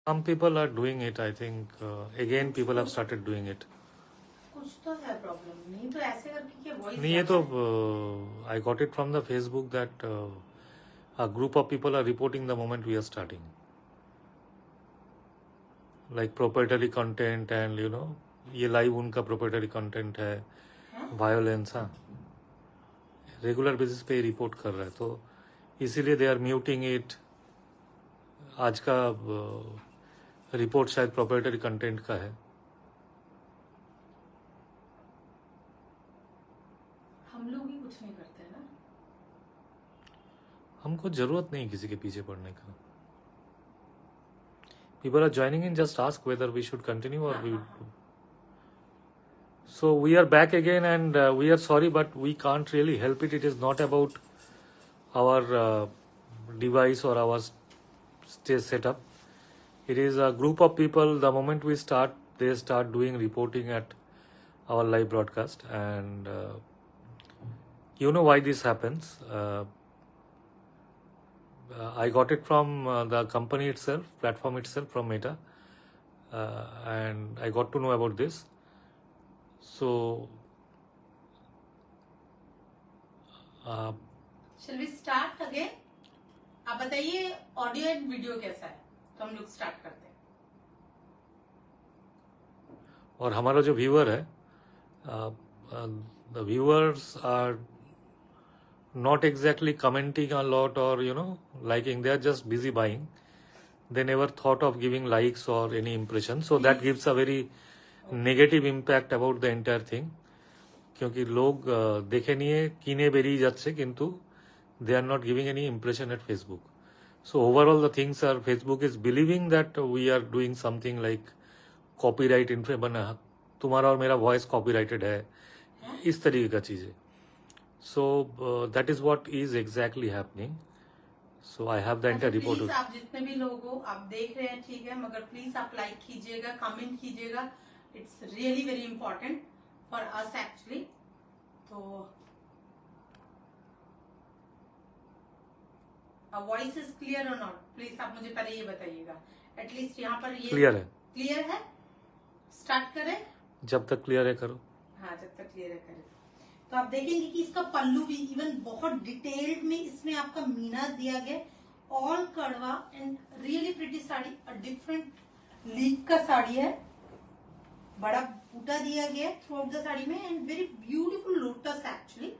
Some people are doing it, I think. Again, people have started doing it. कुछ तो है problem, नहीं तो ऐसे करके क्या वॉइस नहीं, ये तो I got it from the Facebook that a group of people are reporting the moment we are starting. Like proprietary content and ये लाइव उनका proprietary content है, violence, हाँ, रेगुलर बेसिस पे रिपोर्ट कर रहा है, तो इसीलिए दे आर म्यूटिंग इट. आज का रिपोर्ट शायद प्रोप्राइटरी कंटेंट का है. हम लोग ही कुछ नहीं करते हैं ना. हमको जरूरत नहीं किसी के पीछे पड़ने का. People are joining in, just ask whether we should continue or we. So we are back again, and we are sorry, but we can't really help it. It is not about our device or our stage setup. It is a group of people. The moment we start, they start doing reporting at our live broadcast, and you know why this happens. I got it from the company itself, platform itself, from Meta, and I got to know about this. So, Shall we start again? आप बताइए audio and video कैसा है, तो हम लोग start करते हैं. और हमारा जो व्यूअर है, the viewers are not exactly commenting a lot or liking. They are just busy buying. They never thought of giving likes or any impression, so that gives a very negative impact about the entire thing. क्योंकि लोग देखे नहीं है, किने berry जाच्छे, किंतु they are not giving any impression at Facebook. So overall the things are, Facebook is believing that we are doing something like copyright infringement, तुम्हारा और मेरा वॉइस कॉपीराइटेड है, इस तरीके का चीज़ है. So that is what is exactly happening. So I have the entire report. Please आप जितने भी लोग हो, आप देख रहे हैं ठीक है, मगर प्लीज आप लाइक कीजिएगा, कमेंट कीजिएगा. It's really very important for us actually. तो वॉइस इज क्लियर और नॉट, प्लीज आप मुझे पहले ये बताइएगा. एटलीस्ट यहाँ पर ये क्लियर है. क्लियर है. स्टार्ट करें. जब तक क्लियर है करो. हाँ, जब तक क्लियर है करें. तो आप देखेंगे कि इसका पल्लू भी इवन बहुत डिटेल्ड में इसमें आपका मीना दिया गया, all kadwa and really pretty sari. A different leak का साड़ी है, बड़ा बूटा दिया गया थ्रू आउट द साड़ी में and very beautiful lotus actually.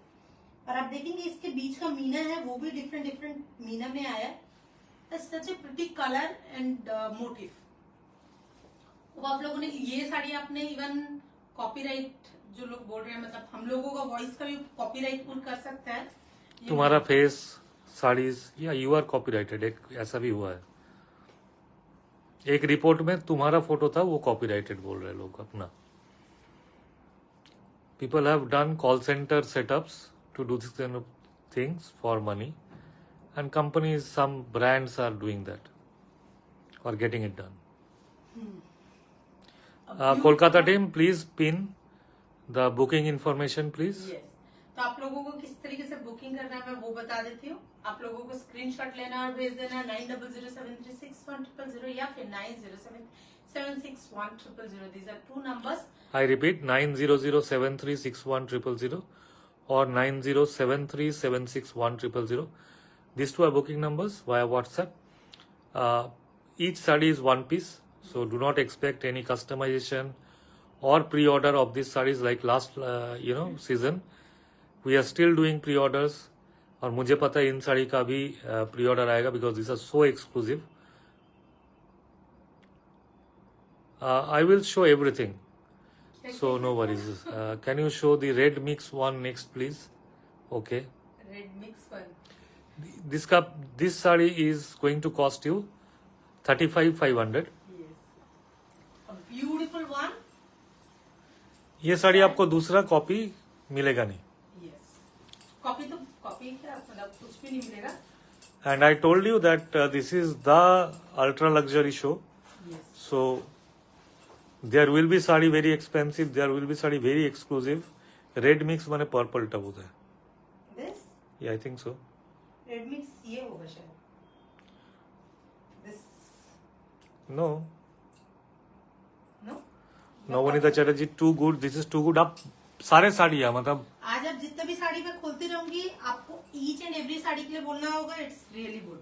और आप देखेंगे इसके बीच का मीना है वो भी डिफरेंट डिफरेंट मीना में आया है. सच ए प्रिटी कलर एंड मोटिव. अब आप लोगों ने ये साड़ी आपने इवन कॉपीराइट, जो लोग बोल रहे हैं, मतलब हम लोगों का वॉइस का भी कॉपीराइट पुल कर सकता है. तुम्हारा फेस, साड़ीज, या यू आर कॉपीराइटेड, एक ऐसा भी हुआ है. एक रिपोर्ट में तुम्हारा फोटो था, वो कॉपीराइटेड बोल रहे लोग अपना. People have done call center setups to do this kind of things for money, and companies, some brands are doing that or getting it done. Kolkata team, please pin the booking information, please. Yes. तो आप लोगों को किस तरीके से booking करना है मैं वो बता देती हूँ. आप लोगों को स्क्रीनशॉट लेना और भेज देना 9007361000 या फिर 9007361000. These are two numbers. I repeat, 9007361000 or 9073761000. These two are booking numbers via WhatsApp. Each saree is one piece, so do not expect any customization or pre-order of these sarees like last season. We are still doing pre-orders, और मुझे पता है इन साड़ी का भी pre-order आएगा because these are so exclusive. I will show everything, so no worries. Can you show the red mix one next, please? Okay. Red mix one. This saree is going to cost you 35,500. Yes. A beautiful one. ये साड़ी आपको दूसरा copy मिलेगा नहीं. Yes. Copy तो copy क्या, मतलब कुछ भी नहीं मिलेगा. And I told you that this is the ultra luxury show. Yes. So there will be sari very expensive, there will be sari very exclusive. Red mix माने पर्पल टब होता है. This? Yeah, I think so. Red mix ये होगा शायद. This. No no Navneeta Chatterjee to good, this is to good. आप सारे साड़ी है मतलब आज आप जितने भी साड़ी मैं खोलती रहूंगी आपको ईच एंड एवरी साड़ी के लिए बोलना होगा it's really good,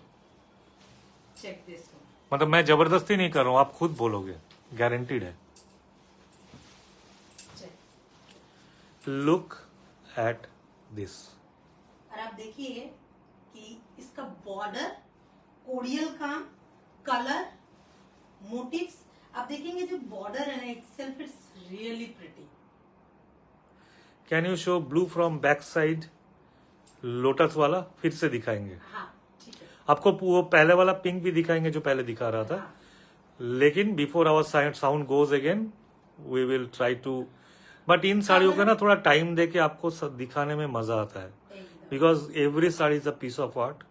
check this. मतलब मैं जबरदस्ती नहीं कर रहा हूँ, आप खुद बोलोगे, गारंटीड है। Look at this. और आप देखिए कि इसका बॉर्डर, कोडियल काम, कलर, मोटिव्स, आप देखेंगे जो बॉर्डर है ना itself it's really pretty. Can you show blue from back side, lotus वाला फिर से दिखाएंगे। हाँ ठीक है। आपको वो पहले वाला पिंक भी दिखाएंगे जो पहले दिखा रहा था, हाँ। लेकिन before our sound goes again we will try to. But इन साड़ियों का ना थोड़ा टाइम दे के आपको दिखाने में मजा आता है, because every sari is a piece of art,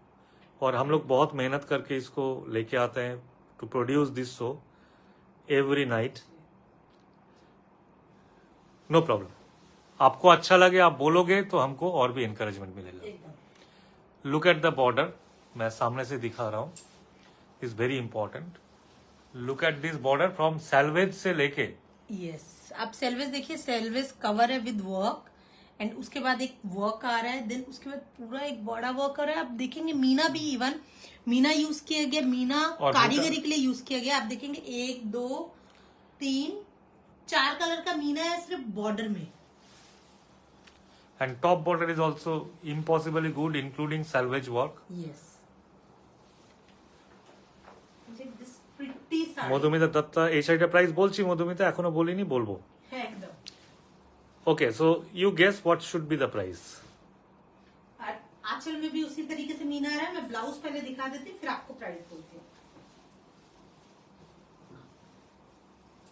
और हम लोग बहुत मेहनत करके इसको लेके आते हैं to produce this show every night. No problem, आपको अच्छा लगे आप बोलोगे तो हमको और भी एनकरेजमेंट मिलेगा। लुक एट द बॉर्डर, मैं सामने से दिखा रहा हूं, is very important. Look at this border from salvage से लेके, यस आप सेल्वेज देखिए, सेल्वेज कवर है विद वर्क एंड उसके बाद एक वर्क आ रहा है, देन उसके बाद पूरा एक बड़ा वर्क आ रहा है। आप देखेंगे मीना भी, इवन मीना यूज किया गया, मीना कारीगरी के लिए यूज किया गया। आप देखेंगे 1 2 3 4 कलर का मीना है सिर्फ बॉर्डर में। And top border is also impossibly good including selvage work. Yes Madhumita Datta এই শাড়িটার প্রাইস বলছি মধুমিতা, এখনো বলিনি, বলবো একদম। Okay so you guess what should be the price. आंचल में भी उसी तरीके से मीना आ रहा है। मैं ब्लाउज पहले दिखा देती हूँ फिर आपको प्राइस बोलती हूँ।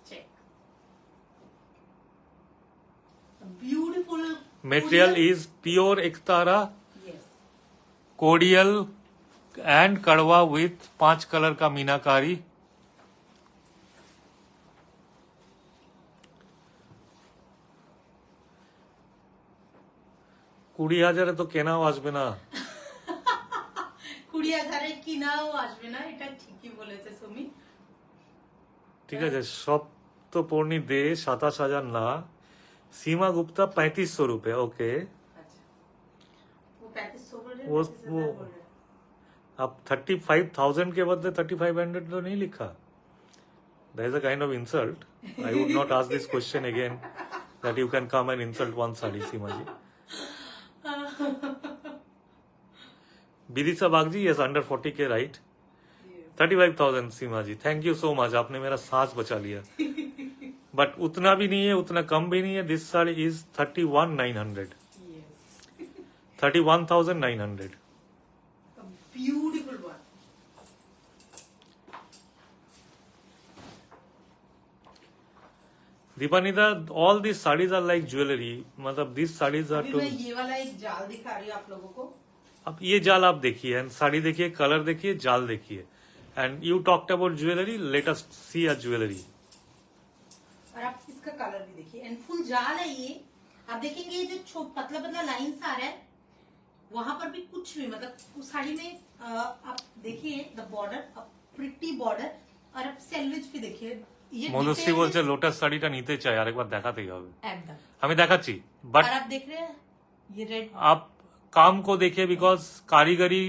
Check, beautiful material is pure एकतारा यस, कोडियल एंड कड़वा विथ 5 कलर का मीनाकारी। কুড়ি হাজারে তো কেনাও আসবে না। 20,000 কিনাও আসবে না, এটা ঠিকই বলেছে সুমি। ঠিক আছে, সপ্তপর্ণী দে 27,000 না, सीमा गुप्ता 3500 रुपए। ओके अच्छा वो 3500 बोल रहे हैं, वो 35,000 बोल रहे हैं। अब 35,000 के बदले 3500 तो नहीं लिखा। That is a kind of insult. I would not ask this question again that you can come and insult one sari Seema ji. Vidisha Bagji yes under 40K right. 35,000 Seema ji, thank you so much, आपने मेरा सांस बचा लिया। बट उतना भी नहीं है उतना कम भी नहीं है। This sari is 31,900, 31,900। Beautiful one. Dipanita all this saris are like jewellery, मतलब दिस साड़ीज आर टू। मैं ये वाला एक जाल दिखा रही हूँ आप लोगों को। अब ये जाल आप देखिए एंड साड़ी देखिए, कलर देखिए, जाल देखिए, and you talked about jewellery, let us see a jewellery. और आप इसका कलर भी देखिए एंड फुल जाल है ये। आप देखेंगे ये जो पतला पतला लाइंस आ रहा है वहां पर भी कुछ भी, मतलब उस साड़ी में आप देखिए द बॉर्डर, प्रिटी बॉर्डर, और आप सेल्वेज भी देखिए। ये মধুশ্রী বলছে লোটাস শাড়িটা নিতে চাই, আরেকবার দেখাতেই হবে। एकदम, আমি দেখাচ্ছি, बट और आप देख रहे हैं ये रेड, आप काम को देखिए, बिकॉज कारीगरी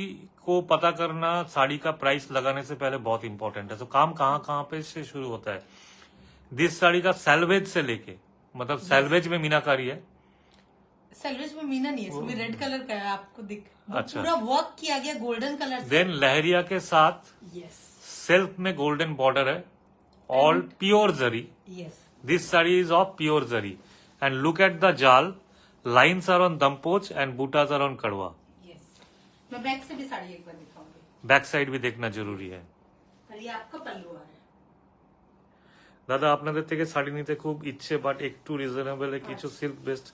को पता करना साड़ी का प्राइस लगाने से पहले बहुत इंपॉर्टेंट है। तो काम कहाँ कहाँ पे से शुरू होता है। दिस साड़ी का सेल्वेज से लेके, मतलब सेल्वेज में मीनाकारी है, सेल्वेज में मीना नहीं है, इसमें रेड कलर का है, आपको दिख अच्छा। पूरा वर्क किया गया गोल्डन कलर से। देन लहरिया के साथ यस सेल्फ में गोल्डन बॉर्डर है, all pure zari. Yes, this sari is of pure zari and look at the jaal, lines are on दमपोच and bootas are on kadwa. Yes, मैं बैक से भी साड़ी एक बार दिखाऊंगी। बैक साइड भी देखना जरूरी है। और ये आपका पल्लू आ रहा है। দাদা আপনাদের থেকে শাড়ি নিতে খুব ইচ্ছে, বাট একটু রিজনেবল কিছু সিল্ক বেস্ট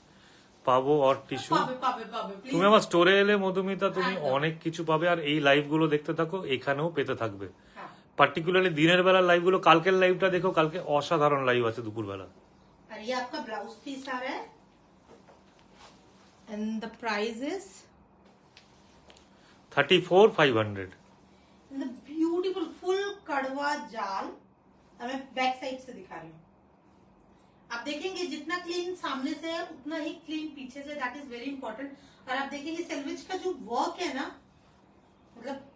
পাবো আর টিস্যু। পাবে পাবে পাবে প্লিজ। তুমি আমার স্টোরে এলে মধুমিতা তুমি একদম। অনেক কিছু পাবে, আর এই লাইভ গুলো দেখতে থাকো, এখানেও পেতে থাকবে। हाँ। পার্টিকুলারলি দিনের বেলা লাইভ গুলো, কালকের লাইভটা দেখো, কালকে অসাধারণ লাইভ আছে দুপুর বেলা। और ये आपका ब्लाउज पीस आ रहा है and the price is 34,500। The beautiful full कड़वा जाल और मैं बैक साइड से दिखा रही हूँ। आप देखेंगे जितना क्लीन सामने से है उतना ही क्लीन पीछे से, दैट इज वेरी इंपॉर्टेंट। और आप देखेंगे सेल्वेज का जो वर्क है ना, मतलब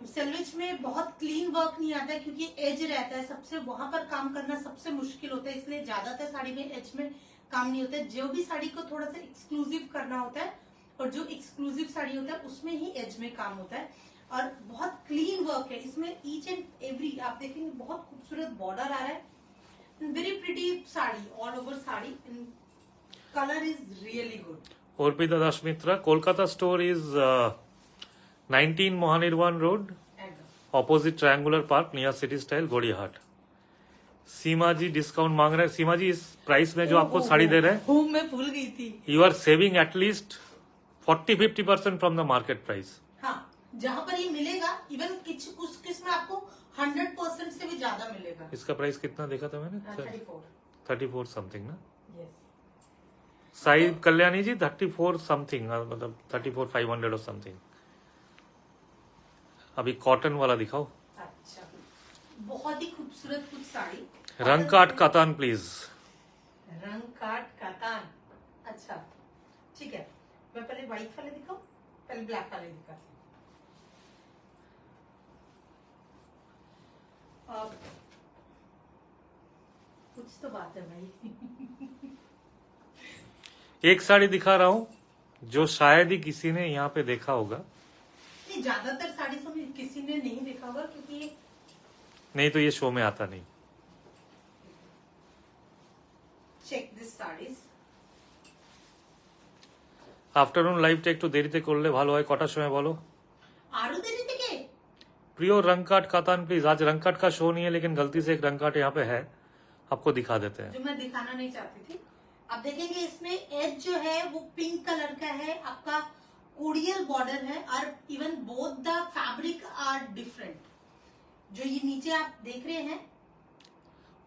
सेल्वेज में बहुत क्लीन वर्क नहीं आता है क्योंकि एज रहता है सबसे, वहां पर काम करना सबसे मुश्किल होता है, इसलिए ज्यादातर साड़ी में एज में काम नहीं होता है। जो भी साड़ी को थोड़ा सा एक्सक्लूसिव करना होता है और जो एक्सक्लूसिव साड़ी होता है उसमें ही एज में काम होता है। और बहुत क्लीन वर्क है इसमें, ईच एंड एवरी आप देखेंगे बहुत खूबसूरत बॉर्डर आ रहा है, very pretty sari, all over sari, colour is really good. Orpita Dashmitra, Kolkata store is 19 Mohanirwan Road, opposite Triangular Park, near City Style, Godihat. Seema ji discount मांग रहे हैं। सीमा जी, इस प्राइस में जो आपको साड़ी दे रहे हैं, मैं भूल गई थी, you are saving at least 40-50% from the market price. हाँ, जहाँ पर ये मिलेगा इवन उस किस्म में आपको 100% से भी ज्यादा मिलेगा। इसका प्राइस कितना देखा था मैंने? 34 समथिंग ना? यस। साई कल्याणी जी 34 समथिंग, मतलब 34,500 और समथिंग। अभी कॉटन वाला दिखाओ। अच्छा, बहुत ही खूबसूरत कुछ साड़ी, रंग काट कतान प्लीज। रंग काट कतान, अच्छा ठीक है। मैं पहले व्हाइट वाले दिखाऊं, पहले ब्लैक वाले दिखाती हूँ। कुछ तो बात है भाई। एक साड़ी दिखा रहा हूं जो शायद ही किसी ने यहाँ पे देखा होगा। नहीं, ज्यादातर साड़ी तो किसी ने नहीं देखा होगा क्योंकि नहीं तो ये शो में आता नहीं। Check this saris. আফটারনুন লাইভটা একটু দেরিতে করলে ভালো হয়। কটার সময় বলো? आरू देरी থেকে। प्रियो रंग काट कातान प्लीज। आज रंग काट का शो नहीं है लेकिन गलती से एक रंग काट यहाँ पे है, आपको दिखा देते हैं। जो मैं दिखाना नहीं चाहती थी। आप देखेंगे इसमें एज जो है वो पिंक कलर का है, आपका कोडियल बॉर्डर है और even both the fabric are different. जो ये नीचे आप देख रहे हैं,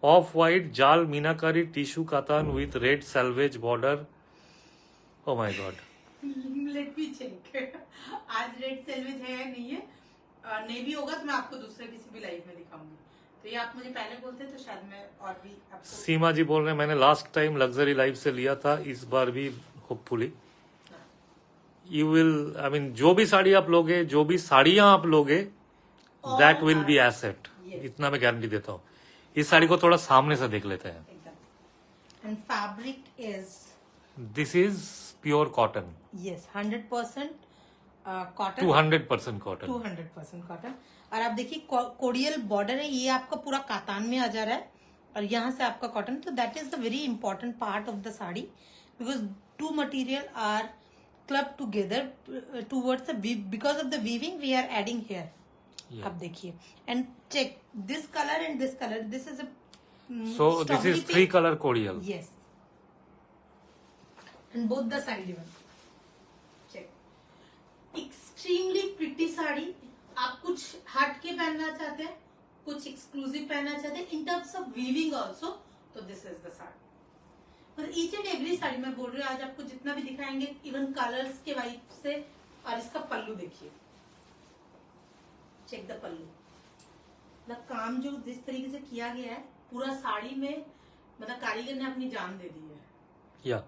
off white jaal meenakari tissue katan with red selvage border. Oh my God, let me check. आज रेड सेल्वेज है या नहीं है, नहीं भी होगा तो मैं आपको दूसरे किसी भी लाइव में दिखाऊंगी। तो ये आप मुझे पहले बोलते तो शायद मैं और भी आपको। सीमा जी बोल रहे हैं मैंने लास्ट टाइम लग्जरी लाइव से लिया था, इस बार भी hopefully you will, I mean जो भी साड़ी आप लोगे, जो भी साड़ियां आप लोगे, दैट विल बी एसेट, इतना मैं गारंटी देता हूँ। इस साड़ी को थोड़ा सामने से देख लेते हैं। And fabric is, this is pure cotton. Yes, 100% cotton, 200% cotton, 200% cotton. और आप देखिए कोडियल बॉर्डर है, ये आपका पूरा कातान में आ जा रहा है और यहाँ से आपका कॉटन। तो that is the very important part of the sari because two material are club together towards because of the weaving we are adding here. आप देखिए and check this colour and this colour, this is so this is 3 colour korial. Yes, and both the side even. Check, extremely pretty sari. आप कुछ हट के पहनना चाहते हैं, कुछ एक्सक्लूसिव पहनना चाहते हैं in terms of weaving also, तो दिस इज द साड़ी। और ईच एंड एवरी साड़ी मैं बोल रही हूँ आज आपको जितना भी दिखाएंगे इवन कलर्स के वाइब से। और इसका पल्लू देखिए, चेक द पल्लू, मतलब काम जो जिस तरीके से किया गया है पूरा साड़ी में, मतलब कारीगर ने अपनी जान दे दी है। या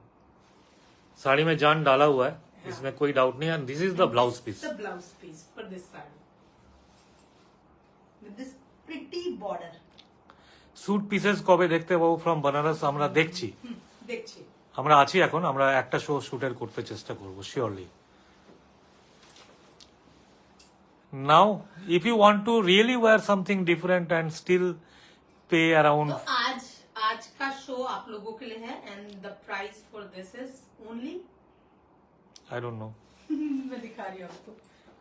साड़ी में जान डाला हुआ है, इसमें कोई डाउट नहीं है। This is the blouse piece, the blouse piece for this sari with this pretty border। Suit pieces কবে দেখতে পাবো ফ্রম বেনারস? আমরা দেখছি, আমরা আছি এখন, আমরা একটা শো শুটের করতে চেষ্টা করব surely. Now if you want to really wear something different and still pay around, तो आज का शो आप लोगों के लिए है and the price for this is only, I don't know, मैं दिखा रही हूँ आपको,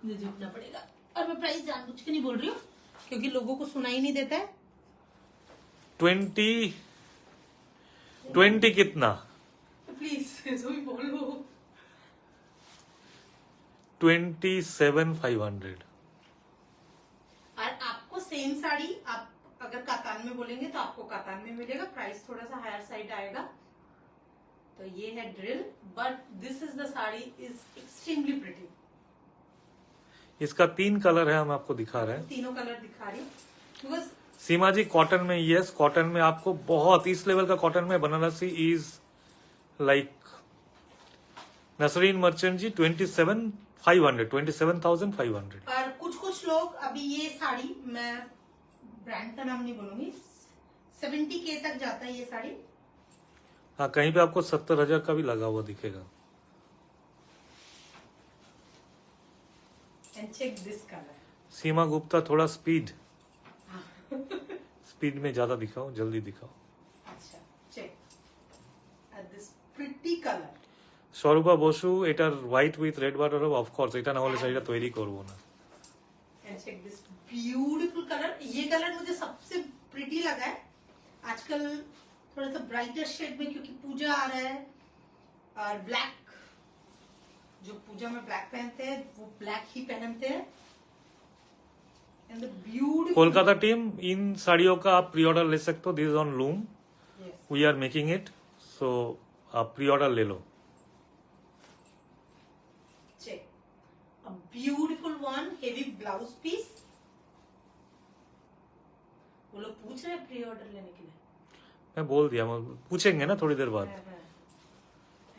मुझे झुकना पड़ेगा। और मैं प्राइस जानबूझ के नहीं बोल रही हूँ क्योंकि लोगों को सुनाई नहीं देता है। 20 कितना? प्लीज जो भी बोलो। 27,500। और आपको सेम साड़ी आप अगर कातान में बोलेंगे तो आपको कातान में मिलेगा, प्राइस थोड़ा सा हायर साइड आएगा। तो ये है drill, but this is the sari is extremely pretty. इसका 3 कलर है, हम आपको दिखा रहे हैं। तीनों कलर दिखा रही हूँ बिकॉज सीमा जी कॉटन में, यस कॉटन में आपको बहुत इस लेवल का कॉटन में Banarasi is like Nasreen Merchant ji 27,500 और कुछ लोग अभी ये साड़ी, मैं ब्रांड का नाम नहीं बोलूंगी, 70K तक जाता है ये साड़ी। हाँ, कहीं पे आपको 70,000 का भी लगा हुआ दिखेगा। And check this colour. Seema Gupta थोड़ा स्पीड में ज्यादा दिखाओ, जल्दी दिखाओ। अच्छा, check this pretty colour. Swarupa Basu এটার হোয়াইট উইথ রেড বর্ডার হবে, অফকোর্স এটা না হলে শাড়িটা তৈরি করবো না। And check this beautiful colour. ये कलर मुझे सबसे प्रिटी लगा है आजकल, थोड़ा सा ब्राइटर शेड में, क्योंकि पूजा आ रहा है और ब्लैक, जो पूजा में ब्लैक पहनते हैं वो ब्लैक ही पहनते हैं। And the beautiful Kolkata team, इन साड़ियों का आप प्री ऑर्डर ले सकते हो। This is on loom, we are making it, so आप प्री ऑर्डर ले लो। check a beautiful one heavy blouse piece। वो लोग पूछ रहे हैं प्री ऑर्डर लेने के लिए, मैं बोल दिया, पूछेंगे ना थोड़ी देर बाद।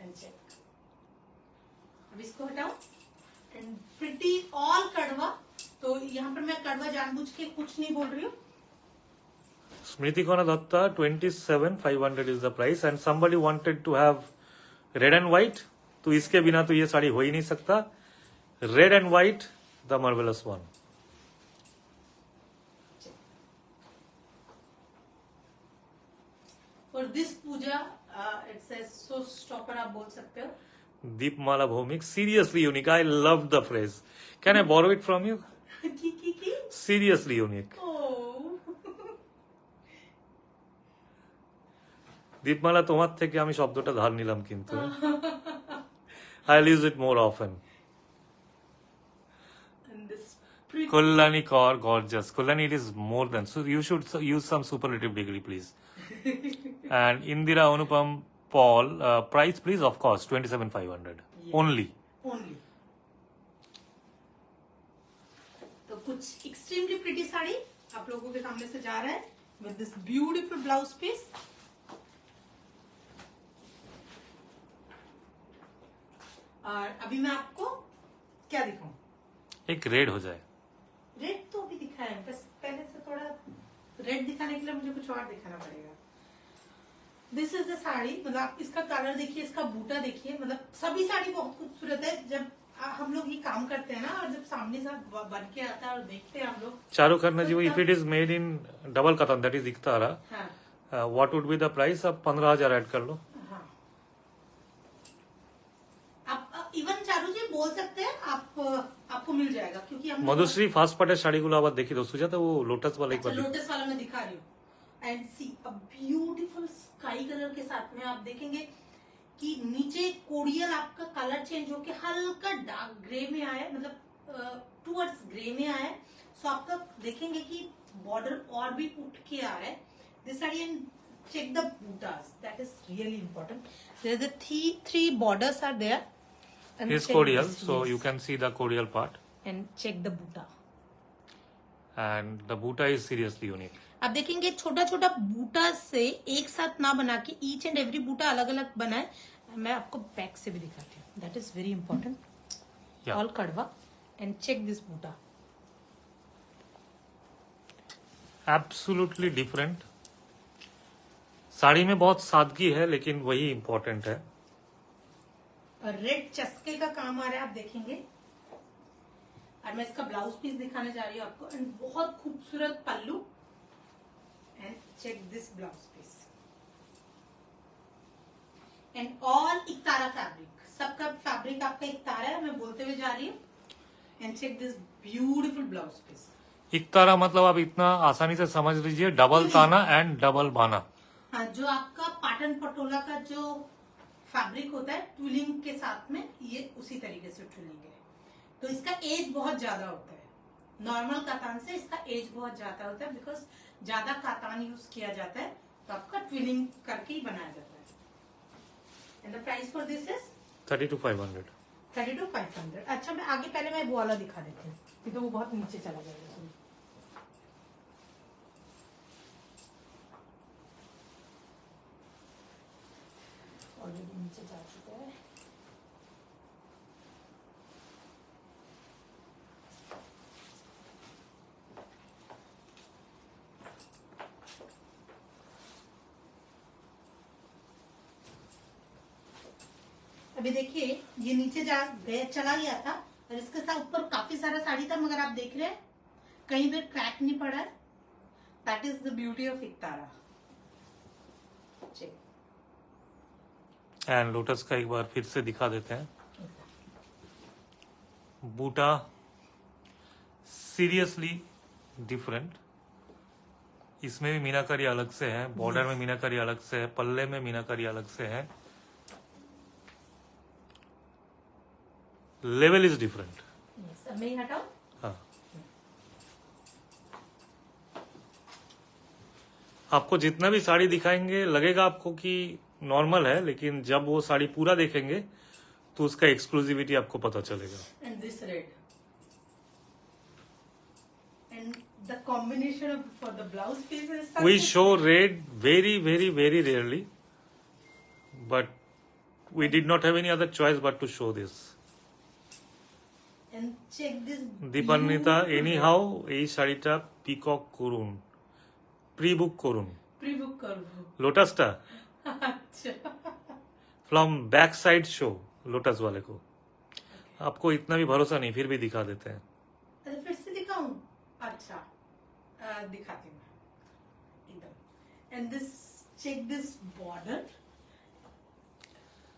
एंड चेक, अब इसको हटाओ। एंड प्रिटी ऑल कड़वा। तो यहाँ पर मैं कड़वा जानबूझ के कुछ नहीं बोल रही हूँ। Smritikona Datta 27,500 is the price and somebody wanted to have red and white, तो इसके बिना तो ये साड़ी हो ही नहीं सकता। Red and white, the marvellous one. For this puja it's a show stopper, आप बोल सकते हो। Deepmala Bhowmik, seriously unique, I love the phrase, can I borrow it from you? की सीरियसली यूनिक। দীপমালা তোমার থেকে আমি শব্দটা ধার নিলাম, কিন্তু I use it more often. Kalyani Kar gorgeous, Kalyani it is more than, so you should use some superlative degree please. And Indira Anupam Paul, price please, of course 27,500 only. तो कुछ एक्सट्रीमली प्रिटी साड़ी आप लोगों के सामने से जा रहा है with this beautiful blouse piece. और अभी मैं आपको क्या दिखाऊं? एक रेड हो जाए। रेड तो अभी दिखाया है, बस पहले से थोड़ा रेड दिखाने के लिए मुझे कुछ और दिखाना पड़ेगा। दिस इज द साड़ी, मतलब आप इसका कलर देखिए, इसका बूटा देखिए, मतलब सभी साड़ी बहुत खूबसूरत है। जब हम लोग ये काम करते हैं ना, और जब सामने से बन के आता है और देखते हैं हम लोग। Charu Khanna ji, if it is made in double katan, that is iktara, what would be the price? अब 15,000 ऐड कर लो। इवन चारू जी बोल सकते हैं, आपको मिल जाएगा, क्योंकि हम मधुश्री फास्ट पार्टेर শাড়িগুলো আবার দেখি তো সুজাতা, वो लोटस वाला एक बार अच्छा, लोटस वाला मैं दिखा रही हूँ। And see a beautiful sky colour के साथ में आप देखेंगे कि नीचे कोरियल आपका कलर चेंज होके हल्का डार्क ग्रे में आया, मतलब टूवर्ड्स ग्रे में आया। सो आपका देखेंगे कि बॉर्डर और भी उठ के आ रहा है this sari. And check the butas, that is really important. There is three borders are there. Is cordial, so you can see the cordial part. And check the buta. And the buta is seriously unique. आप देखेंगे छोटा छोटा बूटा से एक साथ ना बना के ईच एंड एवरी बूटा अलग अलग बना है। मैं आपको बैक से भी दिखाती हूँ, that is very important. All kadwa. And check this buta, absolutely different. Sari में बहुत सादगी है, लेकिन वही इंपॉर्टेंट है। और रेड चस्के का काम आ रहा है, आप देखेंगे। और मैं इसका ब्लाउज पीस दिखाने जा रही हूँ आपको। एंड बहुत खूबसूरत pallu. And check this blouse piece. And all iktara fabric, सबका फैब्रिक आपका इकतारा है, मैं बोलते हुए जा रही हूँ। And check this beautiful blouse piece. Iktara मतलब आप इतना आसानी से समझ लीजिए, डबल ताना एंड डबल बाना। हाँ, जो आपका पाटन पटोला का जो फैब्रिक होता है ट्विलिंग के साथ में, ये उसी तरीके से ट्विलिंग है। तो इसका एज बहुत ज्यादा होता है, नॉर्मल कातान से इसका एज बहुत ज्यादा होता है, बिकॉज ज्यादा कातान यूज किया जाता है, तो आपका ट्विलिंग करके ही बनाया जाता है। And the price for this is 32,500। 32,500। अच्छा, मैं आगे पहले मैं वो वाला दिखा देती हूँ, तो वो बहुत नीचे चला जाएगा। नीचे जा चुका है। अभी देखिए ये नीचे चला गया था और इसके साथ ऊपर काफी सारा साड़ी था, मगर आप देख रहे हैं कहीं भी क्रैक नहीं पड़ा है। That is the beauty of iktara. And lotus का एक बार फिर से दिखा देते हैं। Buta seriously different. इसमें भी मीनाकारी अलग से है, बॉर्डर में मीनाकारी अलग से है, पल्ले में मीनाकारी अलग से है। Level is different. अब मैं हटाओ। हाँ, आपको जितना भी साड़ी दिखाएंगे लगेगा आपको कि नॉर्मल है, लेकिन जब वो साड़ी पूरा देखेंगे तो उसका एक्सक्लूसिविटी आपको पता चलेगा। And this red and the combination for the blouse piece is We show red very, very, very rarely, but we did not have any other choice but to show this. and check this Dipanwita anyhow এই শাড়িটা peacock করুন, pre book করুন। Pre book कर लो। लोटसটা अच्छा from back side show lotus वाले को। आपको इतना भी भरोसा नहीं, फिर भी दिखा देते हैं। अरे फिर से दिखाऊं? अच्छा दिखाती हूँ मैं एकदम। And this check this border,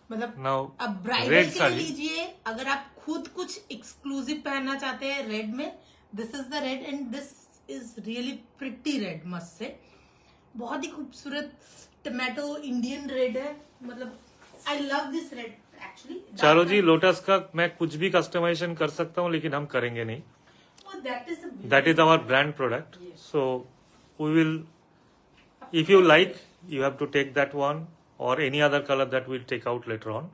मतलब नाउ अब ब्राइडल रेड के लिए साड़ी, लीजिए, अगर आप खुद कुछ एक्सक्लूसिव पहनना चाहते हैं रेड में, this is the red and this is really pretty red. मस्त से बहुत ही खूबसूरत टमाटो इंडियन रेड है, मतलब आई लव दिस रेड एक्चुअली। चारो जी लोटस का मैं कुछ भी कस्टमाइजेशन कर सकता हूँ, लेकिन हम करेंगे नहीं। That is our brand product. So we will, if you like, you have to take that one or any other color that we'll take out later on,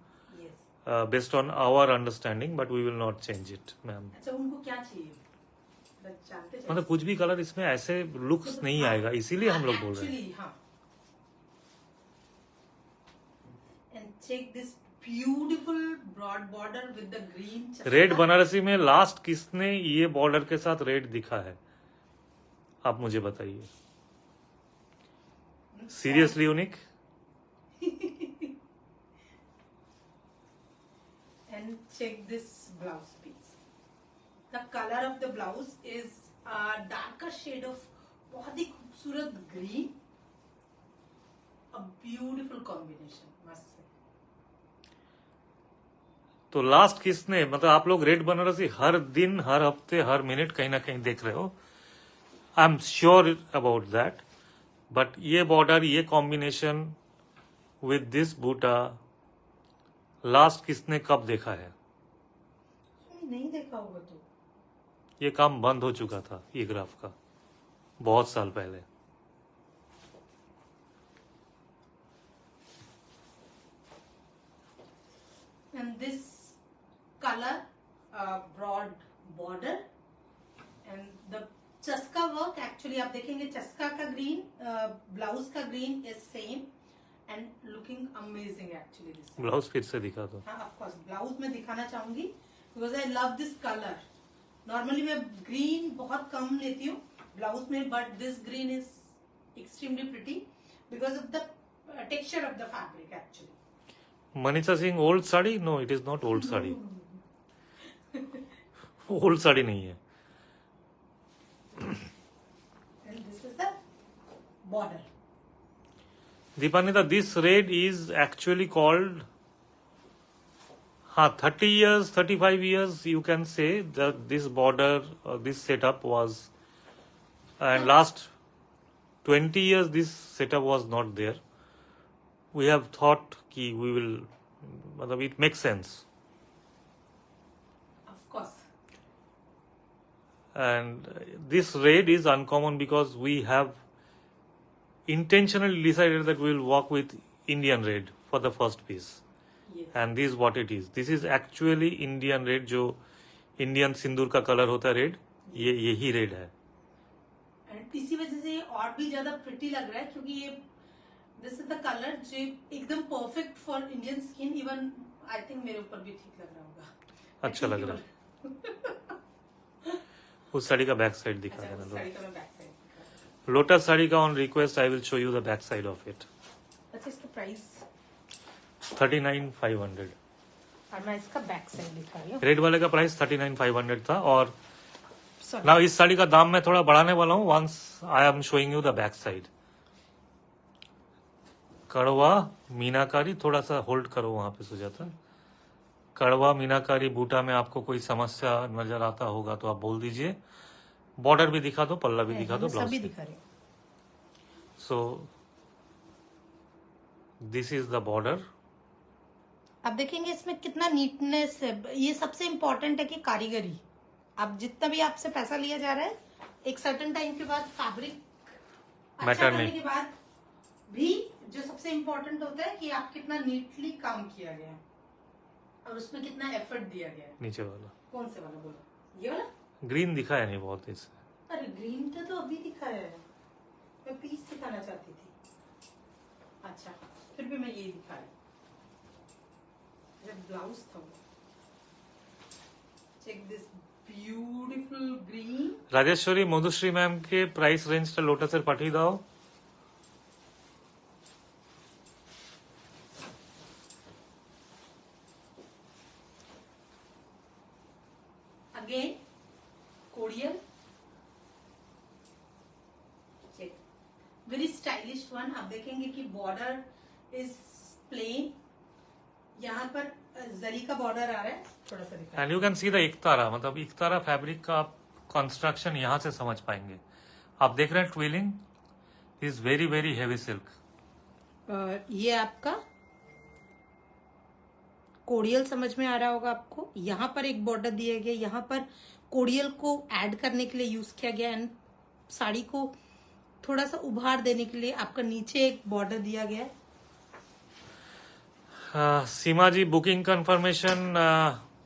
based on our understanding, but we will not change it, ma'am. अच्छा उनको क्या चाहिए जानते मतलब कुछ भी colour इसमें ऐसे लुक्स नहीं आएगा, इसीलिए हम लोग बोल रहे हैं। हाँ। And check this beautiful broad border with the green red Banarasi में लास्ट किसने ये बॉर्डर के साथ रेड दिखा है, आप मुझे बताइए। Seriously unique. And check this blouse piece. The colour of the blouse is darker shade of बहुत ही खूबसूरत ग्रीन, अ ब्यूटीफुल कॉम्बिनेशन। मस्त। तो लास्ट किसने, मतलब आप लोग रेड बनारसी हर दिन, हर हफ्ते, हर मिनट कहीं ना कहीं देख रहे हो, I am sure about that. But ये बॉर्डर, ये कॉम्बिनेशन विद दिस बूटा लास्ट किसने कब देखा है? नहीं देखा होगा तो। ये काम बंद हो चुका था ये ग्राफ का बहुत साल पहले। And this color, broad border and the चस्का वर्क। एक्चुअली आप देखेंगे चस्का का ग्रीन, ब्लाउज का green is same and looking amazing actually. This blouse फिर से दिखा दो। हाँ ऑफ कोर्स ब्लाउज में दिखाना चाहूंगी because I love this colour. Normally मैं ग्रीन बहुत कम लेती हूँ ब्लाउज में, but this green is extremely pretty because of the texture of the fabric actually. Manisha Singh old sari? No, it is not old sari. Old sari नहीं है। And this is the border. Dipanwita, this red is actually called, हाँ, 30 years, 35 years you can say that this border, this setup was, and last 20 years this setup was not there. We have thought कि we will, मतलब it makes sense. Of course. And this red is uncommon because we have intentionally decided that we will work with Indian red for the first piece. Yes. And this is what it is. This is actually Indian red, जो Indian सिंदूर का colour होता है red, ये यही red है। And इसी वजह से ये और भी ज्यादा प्रिटी लग रहा है क्योंकि ये दिस इज द कलर जो एकदम perfect for Indian skin. Even I think मेरे ऊपर भी ठीक लग रहा होगा. अच्छा लग रहा है. उस साड़ी का बैक साइड दिखा अच्छा, देना. उस साड़ी का मैं बैक साइड दिखा रही हूँ. लोटस साड़ी का on request I will show you the back side of it. अच्छा, इसका प्राइस 39,500. और मैं इसका बैक साइड दिखा रही हूँ. रेड वाले का प्राइस 39,500 था. और Sorry. ना इस साड़ी का दाम मैं थोड़ा बढ़ाने वाला हूँ once I am showing you the back side. Kadwa meenakari, थोड़ा सा होल्ड करो वहां पे सुजाता. कड़वा मीनाकारी बूटा में आपको कोई समस्या नजर आता होगा तो आप बोल दीजिए. बॉर्डर भी दिखा दो, पल्ला भी दिखा दो, मैं ब्लाउज सभी दिखा रही हूँ. सो दिस इज द बॉर्डर. आप देखेंगे इसमें कितना नीटनेस है. ये सबसे इम्पोर्टेंट है कि कारीगरी. आप जितना भी आपसे पैसा लिया जा रहा है, एक सर्टेन टाइम के बाद फैब्रिक अच्छा मैटर करने नहीं. के बाद भी जो सबसे इम्पोर्टेंट होता है कि आप कितना नीटली काम किया गया है और उसमें कितना एफर्ट दिया गया है. नीचे वाला कौन से वाला बोलो? ये वाला? ग्रीन दिखा है नहीं बहुत इससे. अरे ग्रीन का तो अभी दिखाया है. मैं पीस दिखाना चाहती थी. अच्छा, फिर भी मैं ये दिखा रही. जब ब्लाउज था वो. Check this beautiful green. Rajeshwari Madhushree ma'am के प्राइस रेंजটা লোটাসের পাঠিয়ে দাও. Again korial. Check very stylish one. आप देखेंगे कि बॉर्डर इज प्लेन. यहाँ पर जरी का बॉर्डर आ रहा है. थोड़ा सा दिखा. And you can see the iktara, मतलब इकतारा फैब्रिक का आप कंस्ट्रक्शन यहाँ से समझ पाएंगे. आप देख रहे हैं twilling is very very heavy silk. ये आपका कोरियल समझ में आ रहा होगा आपको. यहाँ पर एक बॉर्डर दिया गया. यहाँ पर कोरियल को ऐड करने के लिए यूज किया गया. एंड साड़ी को थोड़ा सा उभार देने के लिए आपका नीचे एक बॉर्डर दिया गया है. Seema ji booking confirmation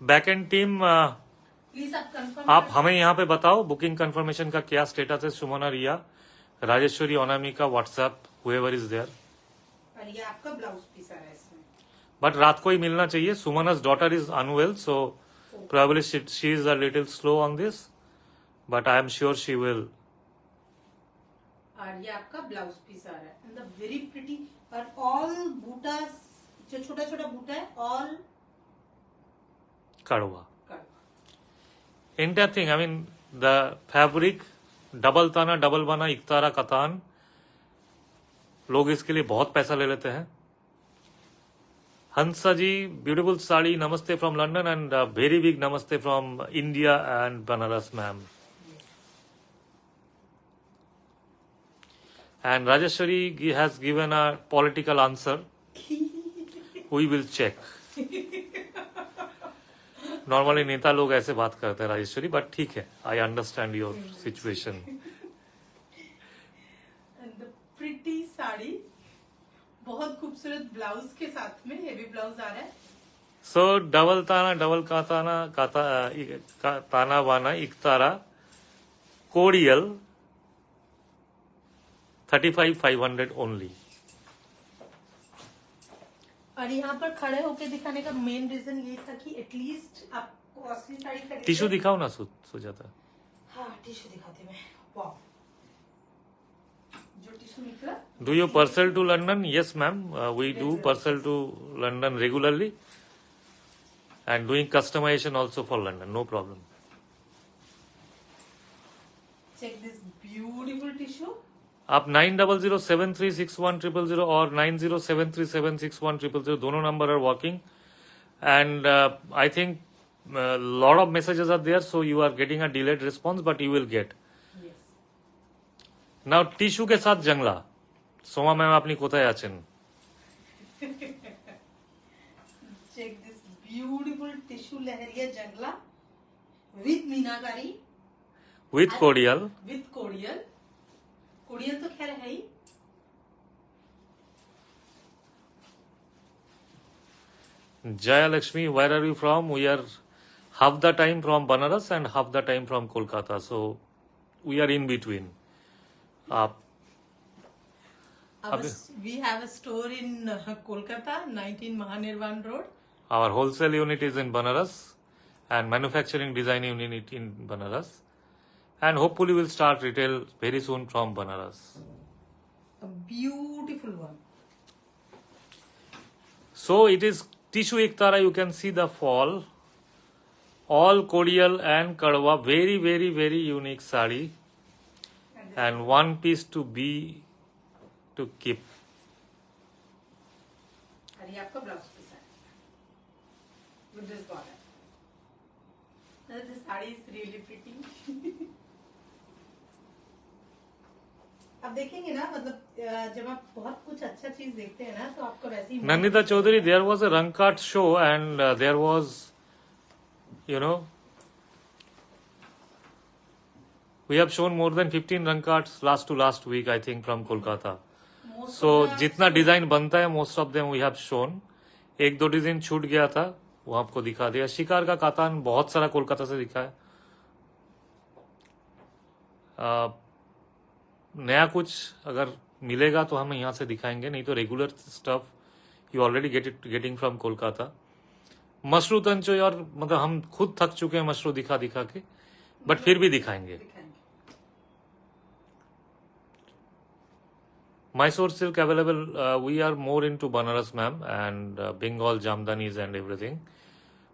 back end team please आप कंफर्म. आप हमें यहाँ पे बताओ बुकिंग कंफर्मेशन का क्या स्टेटस है. Sumana, Riya, Rajeshwari, Anamika, WhatsApp, whoever is there. और ये आपका ब्लाउज पीस आ रहा है इसमें. बट रात को ही मिलना चाहिए. Sumana's daughter is unwell, so probably she is a little slow on this, but I am sure she will. और ये आपका ब्लाउज पीस आ रहा है. And the very pretty. और ऑल बूटास, जो छोटा छोटा बूटा है, all Kadwa. Cut. Entire thing, I mean, the fabric, double ताना, डबल बना, इकतारा, कतान, लोग इसके लिए बहुत पैसा ले लेते हैं. हंसा जी, beautiful sari, namaste from London and very big namaste from India and Banaras ma'am. And Rajeshwari has given a political answer. We will check. Normally नेता लोग ऐसे बात करते हैं राजेश्वरी, बट ठीक है. I understand your situation. And the pretty sari बहुत खूबसूरत ब्लाउज के साथ में हेवी ब्लाउज आ रहा है. सो डबल ताना, डबल ताना बाना, इकतारा, कोरियल 35,500 ओनली. और यहाँ पर खड़े होके दिखाने का मेन रीजन ये था कि एटलीस्ट आप कॉस्टली साड़ी खरीदते. टिश्यू दिखाओ ना सुजाता. हाँ, टिश्यू दिखाती मैं. वाह, जो टिश्यू निकला. Do you parcel to London? Yes, ma'am. We do parcel to London regularly and doing customization also for London. No problem. Check this beautiful tissue. आप 9007361000 और 9073761000 दोनों number are working and I think lot of messages are there, so you are getting a delayed response, but you will get. Now tissue के साथ jangla. Soma ma'am আপনি কোথায় আছেন? Check this beautiful tissue leheriya jangla with meenakari, with korial. With korial. Korial तो खैर है ही. Jaya Lakshmi, where are you from? We are half the time from Banaras and half the time from Kolkata. So we are in between. आप We have a store in Kolkata, 19 Mahanirvan Road. Our wholesale unit is in Banaras and manufacturing design unit in Banaras. And hopefully we'll start retail very soon from Banaras. A beautiful one. So it is tissue Ektara, you can see the fall. All Kodial and Kadwa, very, very, very unique sari. And one piece to be to keep. और ये आपका blouse piece है with this border. This sari is really pretty. आप देखेंगे ना, मतलब जब आप बहुत कुछ अच्छा चीज देखते हैं ना तो आपको वैसे ही. Nandita Chaudhary, there was a Rangkat show and there was, we have shown more than 15 Rangkats last week, I think, from Kolkata. So जितना डिजाइन बनता है most of them we have shown. एक दो डिजाइन छूट गया था, वो आपको दिखा दिया. शिकार का कातान बहुत सारा कोलकाता से दिखा है. नया कुछ अगर मिलेगा तो हम यहाँ से दिखाएंगे, नहीं तो regular stuff you already getting from Kolkata. Mashru tanchoi यार, मतलब हम खुद थक चुके हैं मशरू दिखा के, बट फिर भी दिखाएंगे. Mysore silk available. We are more into Banaras, ma'am, and Bengal Jamdanis and everything.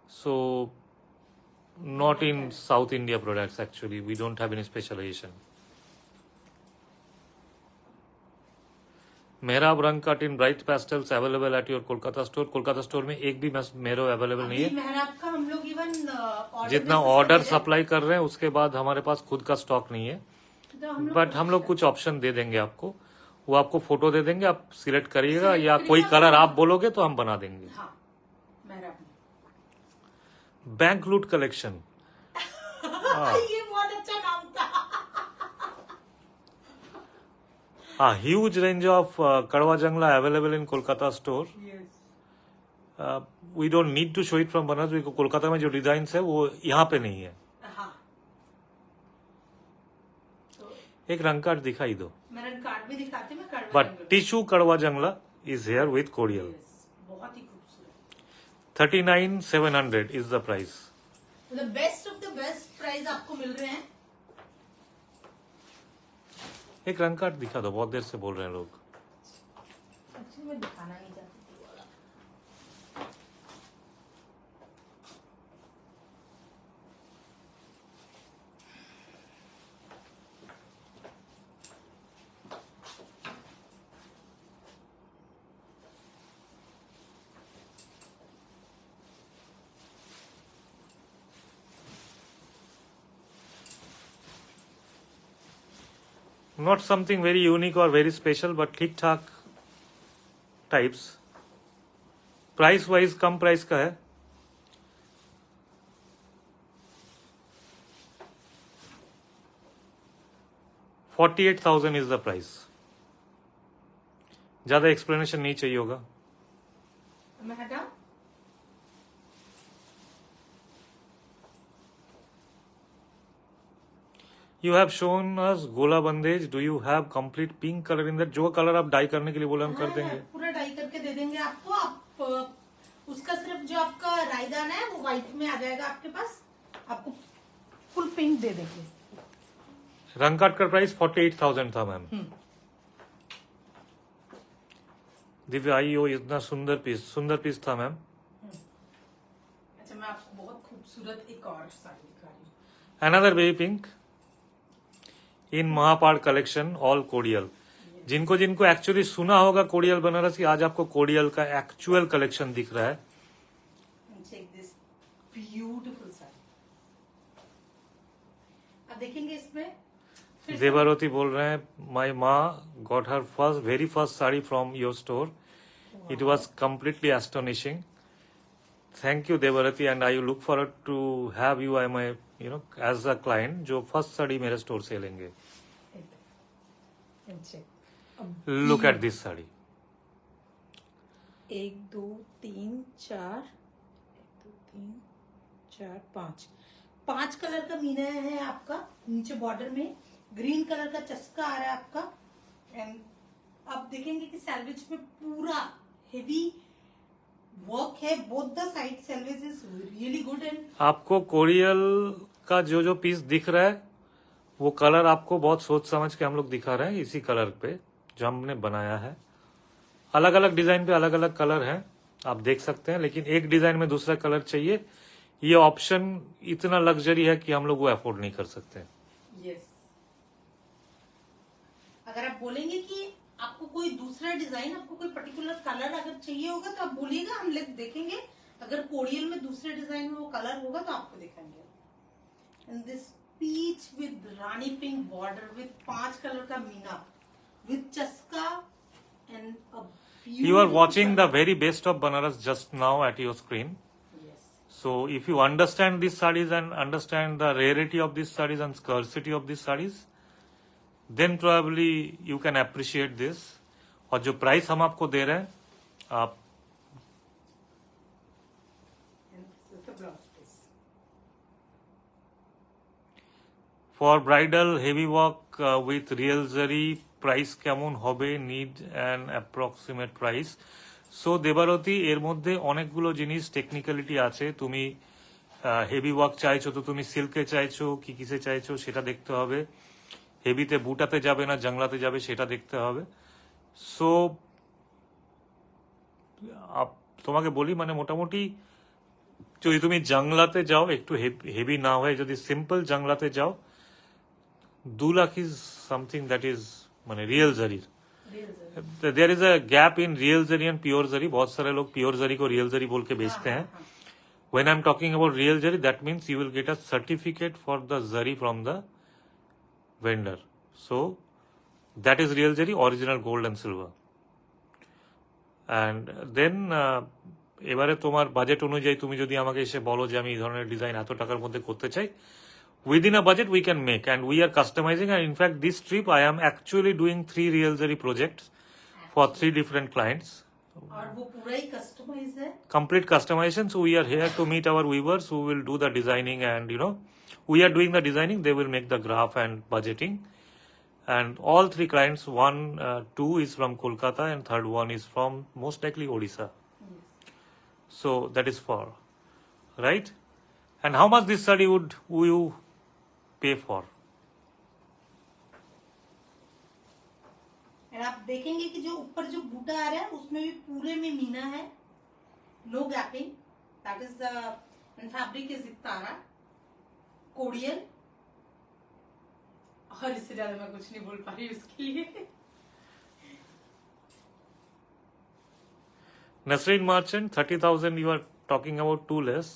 So, not in South India products actually. We don't have any specialization. मेहराब रंग cut in bright pastels available at your Kolkata store. Kolkata store में एक भी मेरो available नहीं है. मेहराब का हम लोग इवन जितना ऑर्डर सप्लाई कर रहे हैं उसके बाद हमारे पास खुद का स्टॉक नहीं है. बट हम लोग कुछ ऑप्शन दे देंगे आपको. वो आपको फोटो दे देंगे, आप सिलेक्ट करिएगा या कोई कलर आप बोलोगे तो हम बना देंगे. बैंक लूट कलेक्शन. ये बहुत अच्छा काम था. Huge range of kadwa jangla available in Kolkata store. We don't need to show it from Banaras. Kolkata में जो डिजाइन है वो यहाँ पे नहीं है. एक रंग कार्ड दिखाई दो. कार्ड भी दिखाते हैं. बट टिश्यू कड़वा जंगला इज हेयर विथ कोडियल. बहुत ही खूबसूरत. 39,700 is the price. The best of the best price आपको मिल रहे हैं. एक रंग कार्ड दिखा दो, बहुत देर से बोल रहे हैं लोग. एक्चुअली मैं दिखाना नहीं चाहती. Not something very unique or very special, but ठीक ठाक टाइप्स. प्राइस वाइज कम प्राइस का है. $48,000 इज द प्राइस. ज्यादा एक्सप्लेनेशन नहीं चाहिए होगा. You have shown us गोला बंदेज. Do you have complete pink color in that? जो कलर आप डाई करने के लिए बोले हम कर देंगे. पूरा डाई करके दे देंगे आपको. आप उसका सिर्फ जो आपका रायदान है वो व्हाइट में आ जाएगा आपके पास. आपको फुल पिंक दे देंगे. रंग काट का प्राइस 48,000 था मैम. दिव्या आई हो, इतना सुंदर पीस था मैम. अच्छा, मैं आपको बहुत खूबसूरत एक और साड़ी दिखा रही हूँ. Another baby pink in महापाड़ collection all cordial. जिनको एक्चुअली सुना होगा कोडियल बनारसी, आज आपको कोडियल का एक्चुअल कलेक्शन दिख रहा है. ब्यूटीफुल साड़ी आप देखेंगे इसमें. देवारोती बोल रहे हैं, माई माँ got her very first sari from your store. It was completely astonishing. Thank you Debarati, and I look forward to have you I as a client जो फर्स्ट साड़ी मेरे स्टोर से लेंगे. Look at this sari. 1 2 3 4 5 colour का मीना है आपका. नीचे border में green colour का चस्का आ रहा है आपका. एंड आप देखेंगे कि सैल्वेज में पूरा हेवी वर्क है, both the side salvage is really good. And आपको कोरियल का जो जो पीस दिख रहा है वो कलर आपको बहुत सोच समझ के हम लोग दिखा रहे हैं, इसी कलर पे जो हमने बनाया है। अलग अलग डिजाइन पे अलग अलग कलर है, आप देख सकते हैं, लेकिन एक डिजाइन में दूसरा कलर चाहिए, ये ऑप्शन इतना लग्जरी है कि हम लोग वो अफोर्ड नहीं कर सकते। यस, अगर आप बोलेंगे कि आपको कोई दूसरा डिजाइन, आपको कोई पर्टिकुलर कलर अगर चाहिए होगा तो आप बोलिएगा, हम लोग देखेंगे। अगर कोरियल में दूसरे डिजाइन में वो कलर होगा तो आपको दिखाएंगे। And this peach with rani pink border with 5 colour का मीना विद चस्का and You are watching the very best of Banaras just now at your screen. Yes. So if you understand these sarees and understand the rarity of these sarees and scarcity of these sarees, then probably you can appreciate this. और जो price हम आपको दे रहे हैं, आप And this is the blouse piece. for bridal heavy work with real zari price কেমন হবে, need and approximate price. So Debarati, এর মধ্যে অনেকগুলো জিনিস টেকনিক্যালিটি আছে। তুমি হেভি ওয়ার্ক চাইছো তো তুমি সিল্কে চাইছো কি কিসে চাইছো সেটা দেখতে হবে, হেভিতে বুটাতে যাবে না জংলাতে যাবে সেটা দেখতে হবে। সো তোমাকে বলি মানে মোটামুটি যদি তুমি জংলাতে যাও, একটু হেভি না হয়ে যদি সিম্পল জংলাতে যাও, 2 lakh is something that is মানে real zari. There is a gap in real zari and pure zari. बहुत सारे लोग प्योर जरी को रियल जरी बोल के बेचते हैं। When I am talking about real zari, that means you will get a certificate for the zari from the vendor. So that is real zari, original gold and silver. And then এবারে তোমার বাজেট অনুযায়ী তুমি যদি আমাকে এসে বলো যে আমি এই ধরনের ডিজাইন এত টাকার মধ্যে করতে চাই, within a budget we can make, and we are customizing. And in fact this trip I am actually doing 3 real zari projects for 3 different clients, और वो पूरा ही कस्टमाइज है, complete customization. So we are here to meet our weavers who will do the designing, and we are doing the designing, they will make the graph and budgeting. And all 3 clients, 2 is from Kolkata and third one is from most likely Odisha. So that is for, right? And how much this study would you pay for? और आप देखेंगे कि जो ऊपर जो बूटा आ रहा है उसमें भी पूरे में मीना है, no gapping, that is the fabric is iktara korial. और इससे ज्यादा मैं कुछ नहीं बोल पा रही उसके लिए। Nasreen Merchant, 30,000 you are talking about, too less.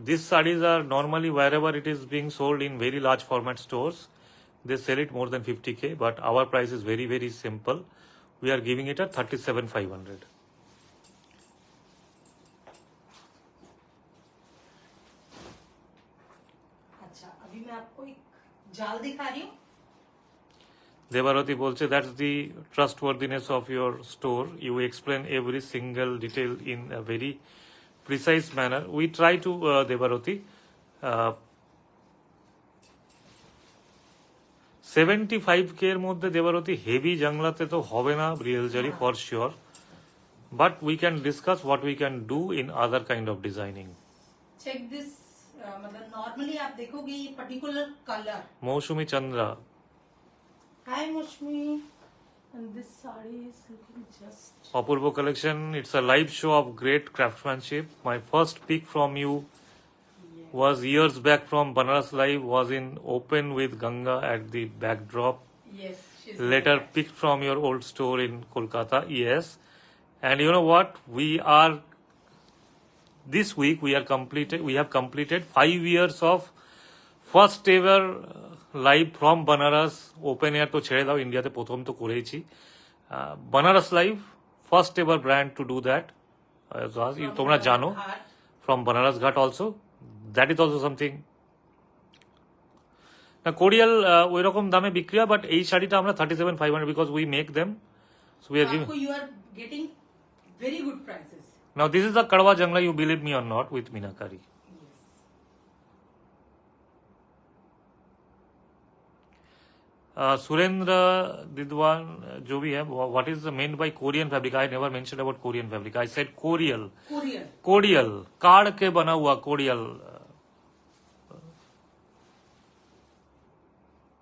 These sarees are normally wherever it is being sold in very large format stores, they sell it more than 50k, but our price is very very simple. We are giving it at 37,500. अच्छा, अभी मैं आपको एक जाल दिखा रही हूँ। Devarati bolche, that's the trustworthiness of your store. You explain every single detail in a very precise manner. We try to, Devarati, 75k এর মধ্যে দেবারতী হেভি জাংলাতে তো হবে না real zari for sure, but we can discuss what we can do in other kind of designing. Check this, मतलब normally आप देखोगे ये particular colour. Mousumi Chandra, hi Mousumi, and this saree is looking just Apurva collection. It's a live show of great craftsmanship. My first pick from you was years back from Banaras Live, was in open with Ganga at the backdrop. yes, she's Later picked from your old store in Kolkata. Yes. And you know what? This week we have completed 5 years of first ever live from Banaras. Open air to ছেড়ে দাও, ইন্ডিয়াতে প্রথম তো করেইছি। Banaras Live, first ever brand to do that. তোমরা জানো, from Banaras Ghat also. That is also something. না কোরিয়াল ওই রকম দামে বিক্রি হয়, বাট এই শাড়িটা আমরা 37,500 because we make them. So we are giving. you are getting very good prices. Now this is the Kadwa Jangla, you believe me or not, with Meenakari. Yes. Surendra दिदवान जो भी है, what is the main by Korean fabric? I never mention about Korean fabric, I said korial. Korean. Korial, कार्ड के बना हुआ korial.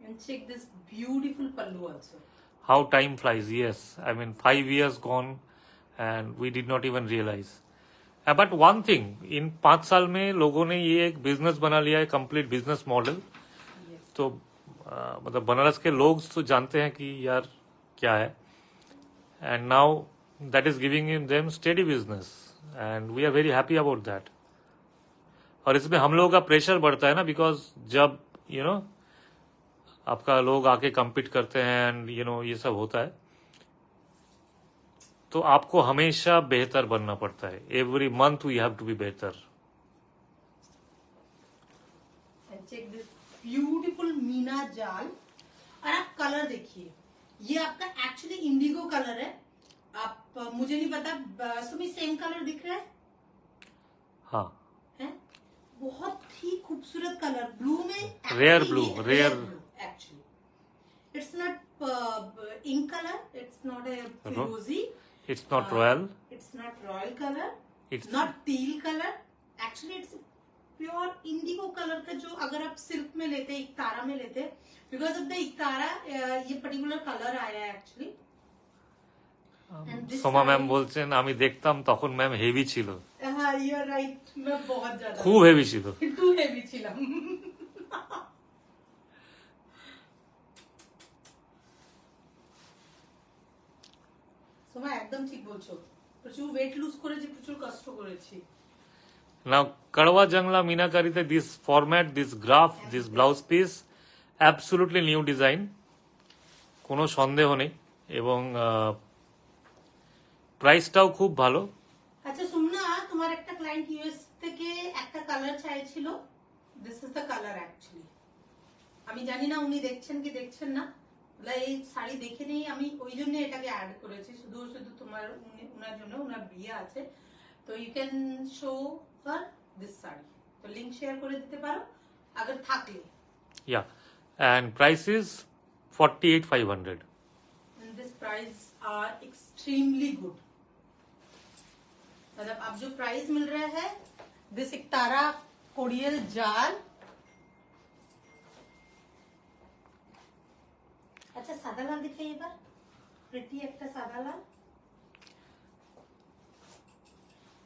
And check this beautiful pallu also. How time flies, yes. I mean, 5 years gone and we did not even realize. But one thing, in 5 साल में लोगों ने ये एक बिजनेस बना लिया है, कंप्लीट बिजनेस मॉडल. तो मतलब बनारस के लोग तो जानते हैं कि यार क्या है, and now that is giving in them steady business and we are very happy about that. और इसमें हम लोगों का प्रेशर बढ़ता है ना, बिकॉज जब यू नो आपका लोग आके कम्पीट करते हैं एंड यू नो ये सब होता है, तो आपको हमेशा बेहतर बनना पड़ता है. Every month we have to be better. Check this beautiful meena जाल. और आप कलर देखिए, ये आपका एक्चुअली इंडिगो कलर है. आप मुझे नहीं पता, सुमी सेम कलर दिख रहा है? हाँ, है बहुत ही खूबसूरत कलर. ब्लू में rare blue, rare actually. It's not ink colour, it's not a firozi, it's not royal, it's not royal colour, it's not teal colour. Actually it's pure indigo colour का, जो अगर आप सिल्क में लेते हैं, इकतारा में लेते हैं, बिकॉज ऑफ द इकतारा ये पर्टिकुलर कलर आया है एक्चुअली. সোমা ম্যাম বলছেন আমি দেখতাম তখন ম্যাম হেভি ছিল. হ্যাঁ, ইউ আর রাইট. मैं बहुत ज्यादा খুব হেভি ছিল, টু হেভি ছিলাম. সোমা একদম ঠিক বলছো. প্রচুর ওয়েট লুজ করেছি, প্রচুর কষ্ট করেছি. Now, Kadwa Jangla Meenakarite, this format, this graph, this blouse piece, absolutely new design. কোনো সন্দেহ নেই, এবং প্রাইসটাও খুব ভালো. আচ্ছা সুমনা, তোমার একটা ক্লায়েন্ট ইউএস থেকে একটা কালার চাইছিল. This is the colour actually. আমি জানি না উনি দেখছেন কি দেখছেন না, এই শাড়ি দেখে নেই, আমি ওই জন্য এটাকে অ্যাড করেছি, শুধু শুধু তোমার উনার জন্য. উনার বিয়ে আছে, তো you can show her this sari. তো লিংক শেয়ার করে দিতে পারো अगर থাকলে. Yeah, and price is 48,500. And this price are extremely good. मतलब अब जो प्राइस मिल रहा है, दिस इकतारा कोरियल जाल. अच्छा सादा लाल दिखाइए एक बार, प्रिटी एक सादा लाल.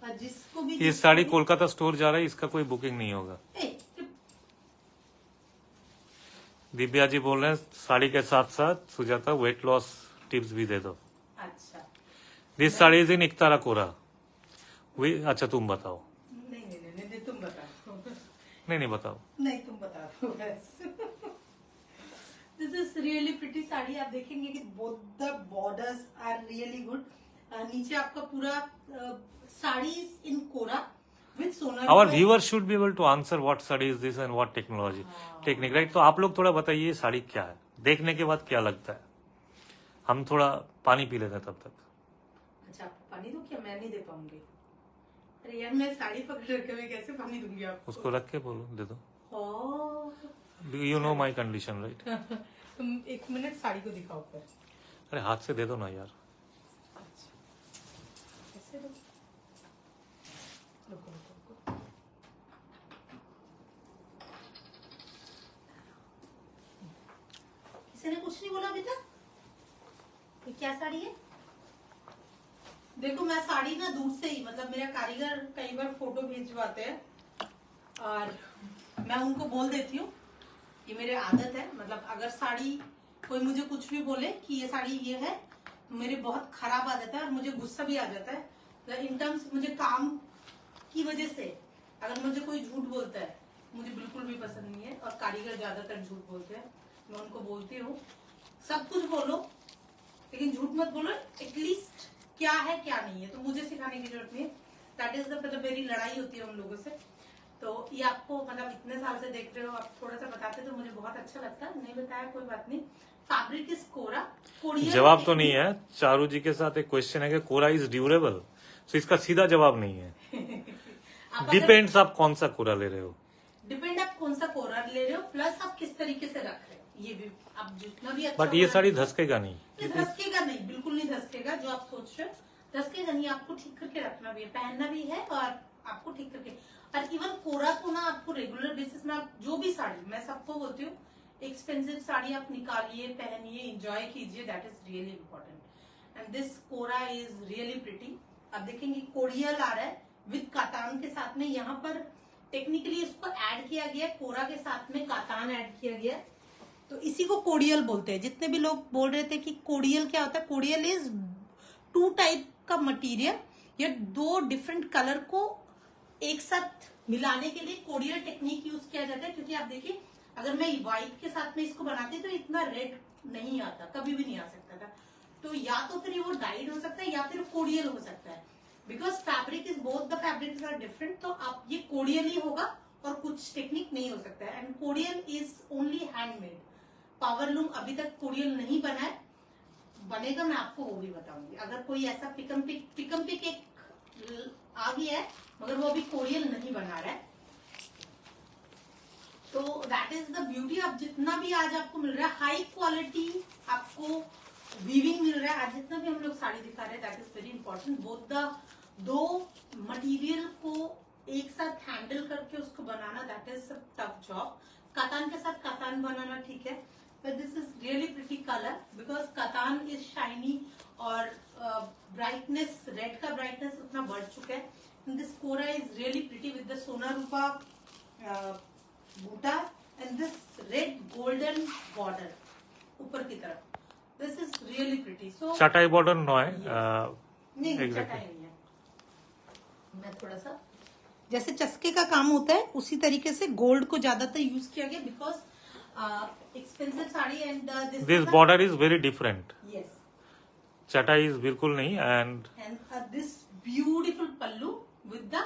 और जिसको भी ये साड़ी कोलकाता स्टोर जा रहा है, इसका कोई बुकिंग नहीं होगा. दिव्या जी बोल रहे हैं साड़ी के साथ साथ सुजाता वेट लॉस टिप्स भी दे दो. अच्छा, this sari is in iktara कोरा. अच्छा तुम बताओ. नहीं नहीं नहीं नहीं, तुम बताओ. नहीं बताओ. नहीं तुम बता दो बस. This is really pretty sari. आप देखेंगे कि both the borders are really good. नीचे आपका पूरा sari in kora with sona. Our viewers should be able to answer what study is this and what technology, technique, right? तो आप लोग थोड़ा बताइए ये साड़ी क्या है, देखने के बाद क्या लगता है. हम थोड़ा पानी पी लेते हैं तब तक. अच्छा आपको पानी दो क्या? मैं नहीं दे पाऊंगी. अरे यार मैं साड़ी पकड़ रखे मैं कैसे पानी दूंगी आपको? उसको रख के बोलो दे दो. ओह, You know my condition, right? तुम एक मिनट साड़ी को दिखाओ पर. अरे हाथ से दे दो ना यार. अच्छा कैसे दो? रुको रुको रुको. किसी ने कुछ नहीं बोला अभी तक? ये क्या साड़ी है? देखो मैं साड़ी ना दूर से ही, मतलब मेरा कारीगर कई बार फोटो भेजवाते हैं और मैं उनको बोल देती हूँ, ये मेरी आदत है. मतलब अगर साड़ी कोई मुझे कुछ भी बोले कि ये साड़ी ये है, तो मेरी बहुत खराब आदत है और मुझे गुस्सा भी आ जाता है. इन टर्म्स मुझे काम की वजह से अगर मुझे कोई झूठ बोलता है, मुझे बिल्कुल भी पसंद नहीं है. और कारीगर ज्यादातर झूठ बोलते हैं. मैं उनको बोलती हूँ सब कुछ बोलो लेकिन झूठ मत बोलो. एटलीस्ट क्या है क्या नहीं है, तो मुझे सिखाने की जरूरत नहीं है. दैट इज द मतलब मेरी लड़ाई होती है उन लोगों से. तो ये आपको मतलब इतने साल से देख रहे हो, आप थोड़ा सा बताते तो मुझे बहुत अच्छा लगता. नहीं बताया कोई बात नहीं. फैब्रिक इज कोरा. जवाब तो नहीं है. चारू जी के साथ एक क्वेश्चन है कि कोरा इज ड्यूरेबल, तो इसका सीधा जवाब नहीं है. डिपेंड्स आप कौन सा कोरा ले रहे हो. डिपेंड आप कौन सा कोरा ले रहे हो, प्लस आप किस तरीके से रख रहे हो, ये भी आप जितना भी अच्छा बट ये साड़ी धसकेगा नहीं। ये धसकेगा नहीं, बिल्कुल नहीं धसकेगा। जो आप सोच रहे हो धसकेगा नहीं, आपको ठीक करके रखना भी है, पहनना भी है और आपको ठीक करके। और इवन कोरा को ना आपको रेगुलर बेसिस में, आप जो भी साड़ी, मैं सबको बोलती हूँ एक्सपेंसिव साड़ी आप निकालिए, पहनिए, एंजॉय कीजिए, that is really important. And this kora is really pretty. आप देखेंगे कोरियल आ रहा है विद कातान के साथ में। यहाँ पर टेक्निकली इसको ऐड किया गया है, कोरा के साथ में कातान ऐड किया गया है, तो इसी को कोडियल बोलते हैं। जितने भी लोग बोल रहे थे कि कोडियल क्या होता है, कोडियल इज 2 टाइप का मटेरियल, या 2 डिफरेंट कलर को एक साथ मिलाने के लिए कोडियल टेक्निक यूज किया जाता है। क्योंकि आप देखिए अगर मैं व्हाइट के साथ में इसको बनाती तो इतना रेड नहीं आता, कभी भी नहीं आ सकता था। तो या तो फिर वो डाइड हो सकता है या फिर कोडियल हो सकता है, because fabric is both the fabrics are different. तो आप ये कोडियल ही होगा और कुछ टेक्निक नहीं हो सकता है। And cordial is only handmade. Powerloom अभी तक कोडियल नहीं बना है, बनेगा, मैं आपको वो भी बताऊंगी। अगर कोई ऐसा पिकम पिक एक आ गया है मगर वो अभी कोरियल नहीं बना रहा है, तो दैट इज द ब्यूटी। अब जितना भी आज आपको मिल रहा है हाई क्वालिटी, आपको वीविंग मिल रहा है। आज जितना भी हम लोग साड़ी दिखा रहे हैं that is very important. Both the 2 material को एक साथ हैंडल करके उसको बनाना, that is tough job. Katan के साथ कातान बनाना ठीक है, but this is really pretty color because katan is shiny और brightness, red का brightness उतना बढ़ चुका है। and this kora is really pretty with the sona rupa boota and this red golden border ऊपर की तरफ, this is really pretty। so চাটাই বর্ডার নয়, नहीं exactly। चटाई नहीं है। मैं थोड़ा सा जैसे चस्के का काम होता है उसी तरीके से गोल्ड को ज्यादातर यूज किया गया, because expensive sari and this border is very different. Yes, chatai is बिल्कुल नहीं। And this beautiful pallu with the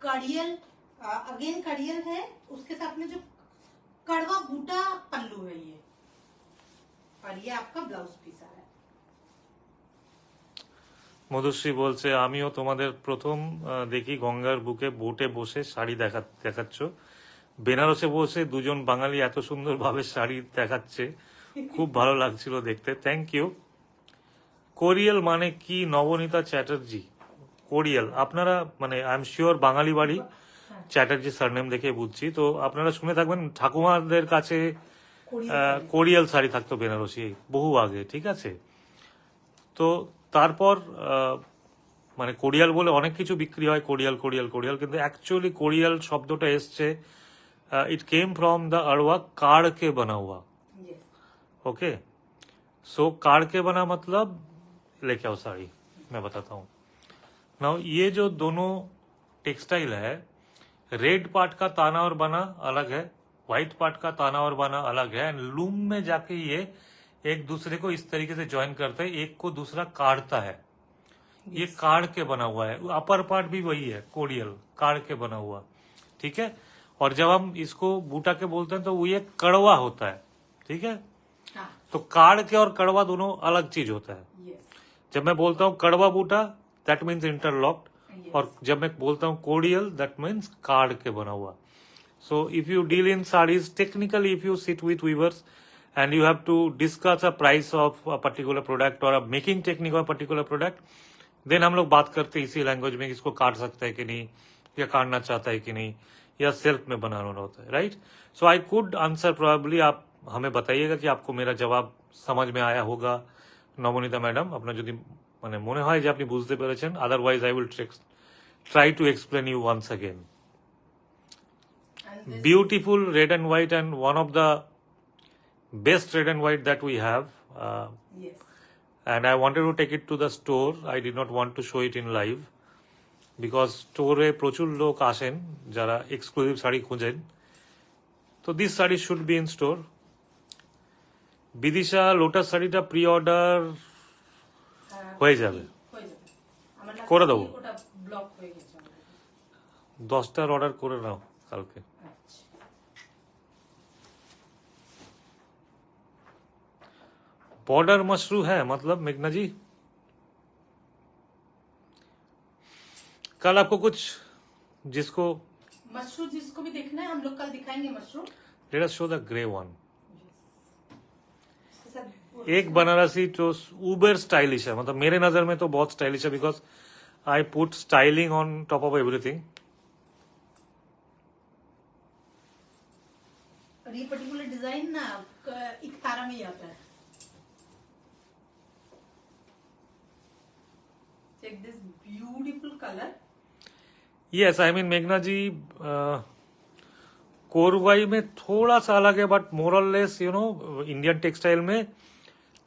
kadiyal, again kadiyal है, उसके साथ में जो कड़वा बूटा पल्लू है ये, और ये आपका ब्लाउज पीस आ रहा है। মধুশ্রী বলছে আমিও তোমাদের প্রথম দেখি গঙ্গার বুকে বোটে বসে শাড়ি দেখাচ্ছ, বেনারসে বসে দুজন বাঙালি এত সুন্দরভাবে শাড়ি দেখাচ্ছে, খুব ভালো লাগছিল দেখতে, থ্যাংক ইউ। কোরিয়াল মানে কি নবনীতা চ্যাটার্জি? কোরিয়াল আপনারা মানে আই এম শিওর বাঙালি বাড়ি, চ্যাটার্জি সারনেম দেখে বুঝছি। তো আপনারা শুনে থাকবেন ঠাকুমাদের কাছে কোরিয়াল শাড়ি থাকতো বেনারসি বহু আগে, ঠিক আছে। তো তারপর মানে কোরিয়াল বলে অনেক কিছু বিক্রি হয়, কোরিয়াল কোরিয়াল কোরিয়াল, কিন্তু অ্যাকচুয়ালি কোরিয়াল শব্দটা এসছে, इट केम फ्रॉम द अड़वा काड़ के बना हुआ। ओके, सो काड़ के बना मतलब लेके आओ साड़ी, मैं बताता हूँ नाउ। ये जो दोनों टेक्सटाइल है, रेड पार्ट का ताना और बना अलग है, व्हाइट पार्ट का ताना और बना अलग है, एंड लूम में जाके ये एक दूसरे को इस तरीके से ज्वाइन करते हैं, एक को दूसरा काटता है। ये काड़ के बना हुआ है, अपर पार्ट भी वही है, कोरियल काड़ के बना हुआ, ठीक है। और जब हम इसको बूटा के बोलते हैं तो वो ये कड़वा होता है, ठीक है। तो काड़ के और कड़वा दोनों अलग चीज होता है। जब मैं बोलता हूँ कड़वा बूटा दैट मीन्स इंटरलॉक्ड, और जब मैं बोलता हूँ कोरियल दैट मीन्स काड़ के बना हुआ। So if you deal in saris, technically if you sit with weavers and you have to discuss a price of a particular product or a making technique of a particular product, then हम लोग बात करते हैं इसी language में, इसको काट सकता है कि नहीं, या काटना चाहता है कि नहीं, या सेल्फ में बनाना होता है, right. So I could answer probably, आप हमें बताइएगा कि आपको मेरा जवाब समझ में आया होगा নবনীতা ম্যাডাম। আপনার যদি মানে মনে হয় যে আপনি বুঝতে পেরেছেন, otherwise I will try to explain you once again. Beautiful red and white, and one of the best red and white that we have, yes, and I wanted to take it to the store. I did not want to show it in live because store e prochur lok ashen jara exclusive shadi khojen, so this shadi should be in store. Bidisha lotus shadi ta pre order hoye jabe, করে দেবো, 10টার order করে নাও কালকে। Border mashru है मतलब मेघना जी, कल आपको कुछ जिसको मशरू जिसको भी देखना है हम लोग कल दिखाएंगे mashru. Let us show the grey one. एक बनारसी जो उबर स्टाइलिश है, मतलब मेरे नजर में तो बहुत स्टाइलिश है, because I put styling on top of everything. और ये पर्टिकुलर डिजाइन ना इकतारा में ही आता है. Check this beautiful colour. Yes, I mean मेघना जी, कोरवाई में थोड़ा सा अलग है, बट मोर और लेस इंडियन टेक्सटाइल में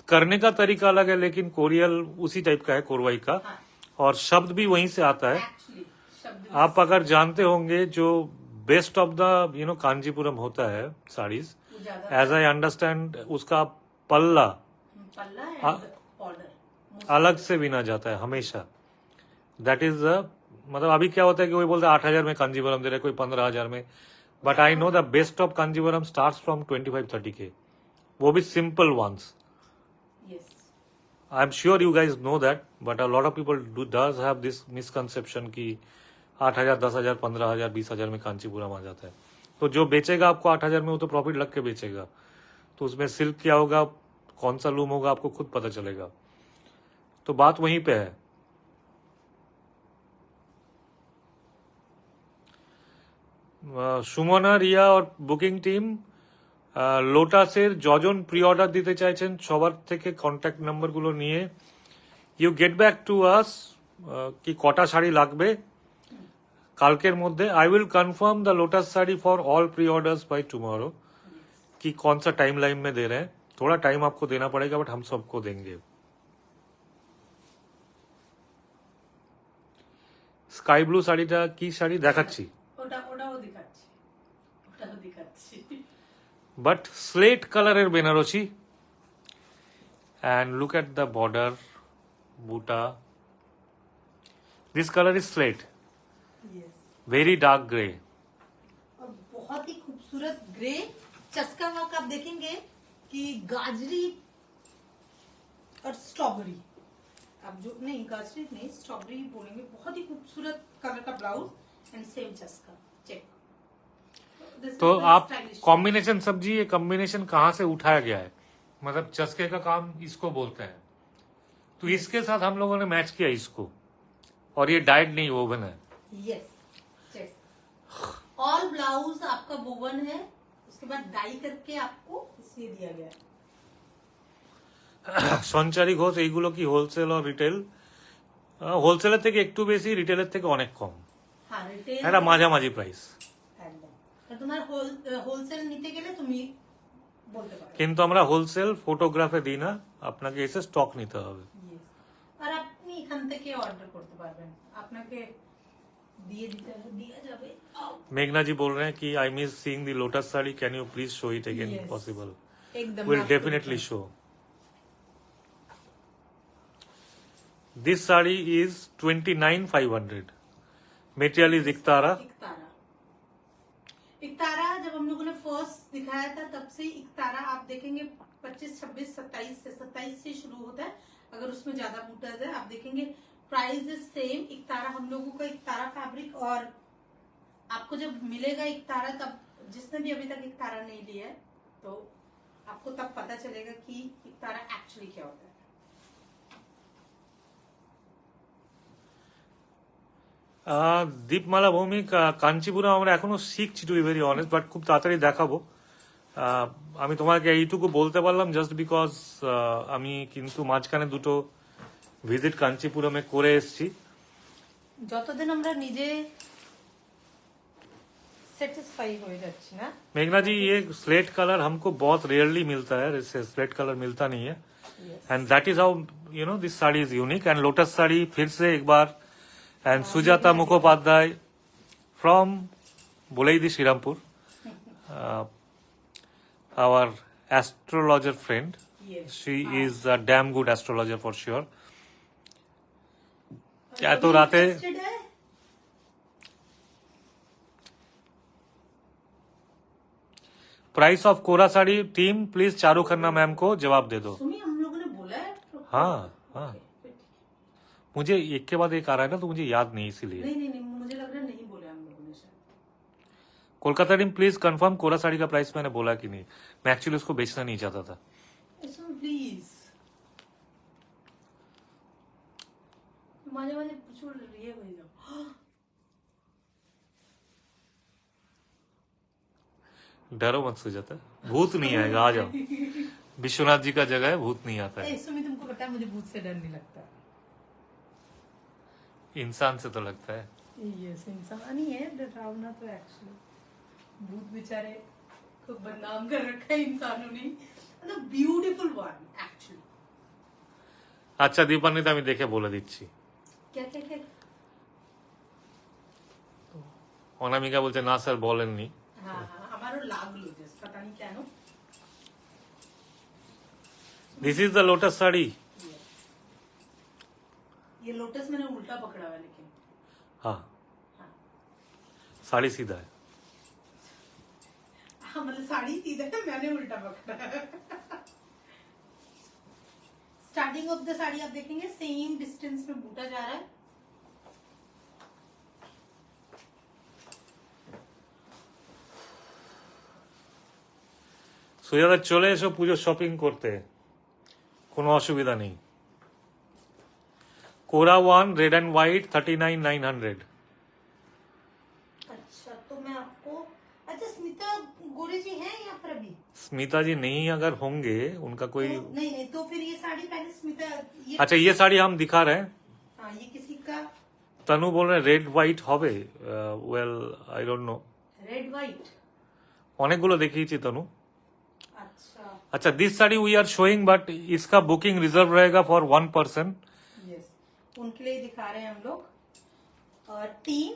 करने का तरीका अलग है, लेकिन कोरियल उसी टाइप का है कोरवाई का. हाँ. और शब्द भी वहीं से आता है. एक्चुअली शब्द आप अगर जानते होंगे, जो बेस्ट ऑफ द कांजीपुरम होता है साड़ीज, ज्यादा एज आई अंडरस्टैंड, उसका पल्ला पल्ला हाँ. एंड बॉर्डर अलग से बिना जाता है हमेशा. दैट इज मतलब अभी क्या होता है कि कोई बोलता है 8,000 में कांजीवरम दे रहे, कोई 15,000 में. But I know the best of Kanjeevaram starts from 25-30K, वो भी simple ones. Yes. I am sure you guys know that, but a lot of people does have this misconception कि 8,000, 10,000, 15,000, 20,000 में कांचीपुरम आ जाता है. तो जो बेचेगा आपको 8,000 में, वो तो प्रॉफिट लग के बेचेगा. तो उसमें सिल्क क्या होगा, कौन सा लूम होगा, आपको खुद पता चलेगा. तो बात वहीं पे है. সুমনা, রিয়া और বুকিং টিম লোটাসের যজন প্রি অর্ডার দিতে চাইছেন সবার থেকে কন্ট্যাক্ট নাম্বারগুলো নিয়ে you get back to us কি কটা শাড়ি লাগবে কালকের মধ্যে. I will confirm the lotus sari for all pre orders by tomorrow कि कौन सा टाइम लाइन में दे रहे हैं. थोड़ा टाइम आपको देना पड़ेगा, बट हम सबको देंगे. স্কাই ব্লু শাড়িটা কি শাড়ি দেখাচ্ছি, ওটাও দেখাচ্ছি. but slate color er benarosi, and look at the border buta. This color is slate, yes. very dark gray. और बहुत ही खूबसूरत ग्रे चस्का वर्क आप देखेंगे कि गाजरी और स्ट्रॉबेरी, आप जो नहीं गाजरी नहीं स्ट्रॉबेरी बोलेंगे. बहुत ही खूबसूरत कलर का ब्लाउज एंड सेम चस्का. चेक. तो आप कॉम्बिनेशन सब्जी, ये कॉम्बिनेशन कहाँ से उठाया गया है, मतलब चस्के का काम इसको बोलते हैं. तो इसके साथ हम लोगों ने मैच किया इसको, और ये डाइड नहीं वोवन है. यस. चेक. ऑल ब्लाउज आपका वोवन है, उसके बाद डाई करके आपको इसलिए दिया गया है. সঞ্চারী ঘোষ, এইগুলো কি হোলসেল और রিটেল? হোলসেলের থেকে একটু বেশি, রিটেলের থেকে অনেক কম. হ্যাঁ, রিটেল একটা মাঝামাঝি প্রাইস. একদম. তোমার হোলসেল নিতে গেলে তুমি বলতে পারো. কিন্তু আমরা হোলসেল ফটোগ্রাফে দিই না, আপনাকে এসে স্টক নিতে হবে. Yes. আর আপনি এখান থেকে অর্ডার করতে পারবেন, আপনাকে दिया जाবে. मेघना जी बोल रहे हैं कि I miss seeing the lotus sari, can you please show it again Yes. Possible? एकदम will definitely show. This sari is 29,500. Material is iktara. Iktara जब हम लोगों ने फर्स्ट दिखाया था तब से इकतारा आप देखेंगे 25, 26, 27 से शुरू होता है. अगर उसमें ज्यादा बूटाज है आप देखेंगे प्राइस इज सेम. इकतारा हम लोगों का इकतारा फैब्रिक, और आपको जब मिलेगा इकतारा, तब जिसने भी अभी तक इकतारा नहीं लिया है तो आपको तब पता चलेगा कि इकतारा एक्चुअली क्या होता है. দীপমালা ভৌমিক, কাঞ্চিপুরম আমরা এখনো শিখছি, to be very honest, but খুব তাড়াতাড়ি দেখাবো. আমি তোমাকে এইটুকু বলতে পারলাম জাস্ট বিকজ আমি কিন্তু মাঝখানে দুটো ভিজিট কাঞ্চিপুরমে করে এসেছি. যতদিন আমরা নিজে सेटिस्फाई हो जाच्छी ना. मेघना जी, ये स्लेट कलर हमको बहुत रेयरली मिलता है, इससे स्लेट कलर मिलता नहीं है. And that is how this sari is unique. And lotus sari फिर से एक बार, एंड सुजाता मुखोपाध्याय फ्रॉम बुलेदी Shrirampur, our astrologer friend. She is a damn good astrologer for sure. क्या तो rate price of kora sari team please Charu Khanna ma'am को जवाब दे दो. सुनिए, हम लोगों ने बोला है. हाँ हाँ, मुझे एक के बाद एक आ रहा है ना, तो मुझे याद नहीं, इसीलिए. नहीं, मुझे लग रहा है नहीं बोला हम लोगों ने शायद. कोलकाता टीम प्लीज कंफर्म कोरा साड़ी का प्राइस मैंने बोला कि नहीं. मैं एक्चुअली उसको बेचना नहीं चाहता था. प्लीज माझे माझे प्रचुर ये हो जाओ। डरो मत सुजाता, भूत नहीं आएगा, आ जाओ। विश्वनाथ जी का जगह है, भूत नहीं आता है। सुमित तुमको पता है मुझे भूत से डर नहीं लगता। इंसान से तो लगता है। यस, इंसान नहीं है डरावना तो एक्चुअली, भूत बेचारे को बदनाम कर रखा है इंसानों ने। मतलब ब्यूटीफुल वन एक्चुअली। আচ্ছা দীপান্বিতা, আমি দেখে বলে দিচ্ছি। क्या क्या क्या? অনামিকা বলছে না স্যার বলেননি। हाँ हाँ, हमारो लागलो जस्ट पता नहीं क्या no. This is the lotus sari. ये लोटस मैंने उल्टा पकड़ा हुआ है लेकिन। हाँ, हाँ साड़ी सीधा है। हाँ, मतलब साड़ी सीधा है, मैंने उल्टा पकड़ा है। स्टार्टिंग ऑफ द साड़ी आप देखेंगे सेम डिस्टेंस में बूटा जा रहा है। সুজাতা চলে এসো পুজো শপিং করতে, কোনো অসুবিধা নেই। कोरा 1 रेड एंड व्हाइट 39,900। अच्छा तो मैं आपको, अच्छा स्मिता गोरे जी हैं यहाँ पर अभी? स्मिता जी नहीं अगर होंगे, उनका कोई तो, नहीं नहीं, तो फिर ये साड़ी पहले स्मिता ये, अच्छा ये साड़ी हम दिखा रहे हैं। हाँ ये किसी का तनु बोल रहे रेड व्हाइट হবে। Well I don't know, red white. অনেকগুলো দেখিয়েছি তনু। अच्छा अच्छा this sari we are showing, but इसका बुकिंग रिजर्व रहेगा फॉर 1 पर्सन। यस, उनके लिए दिखा रहे हैं हम लोग। और टीम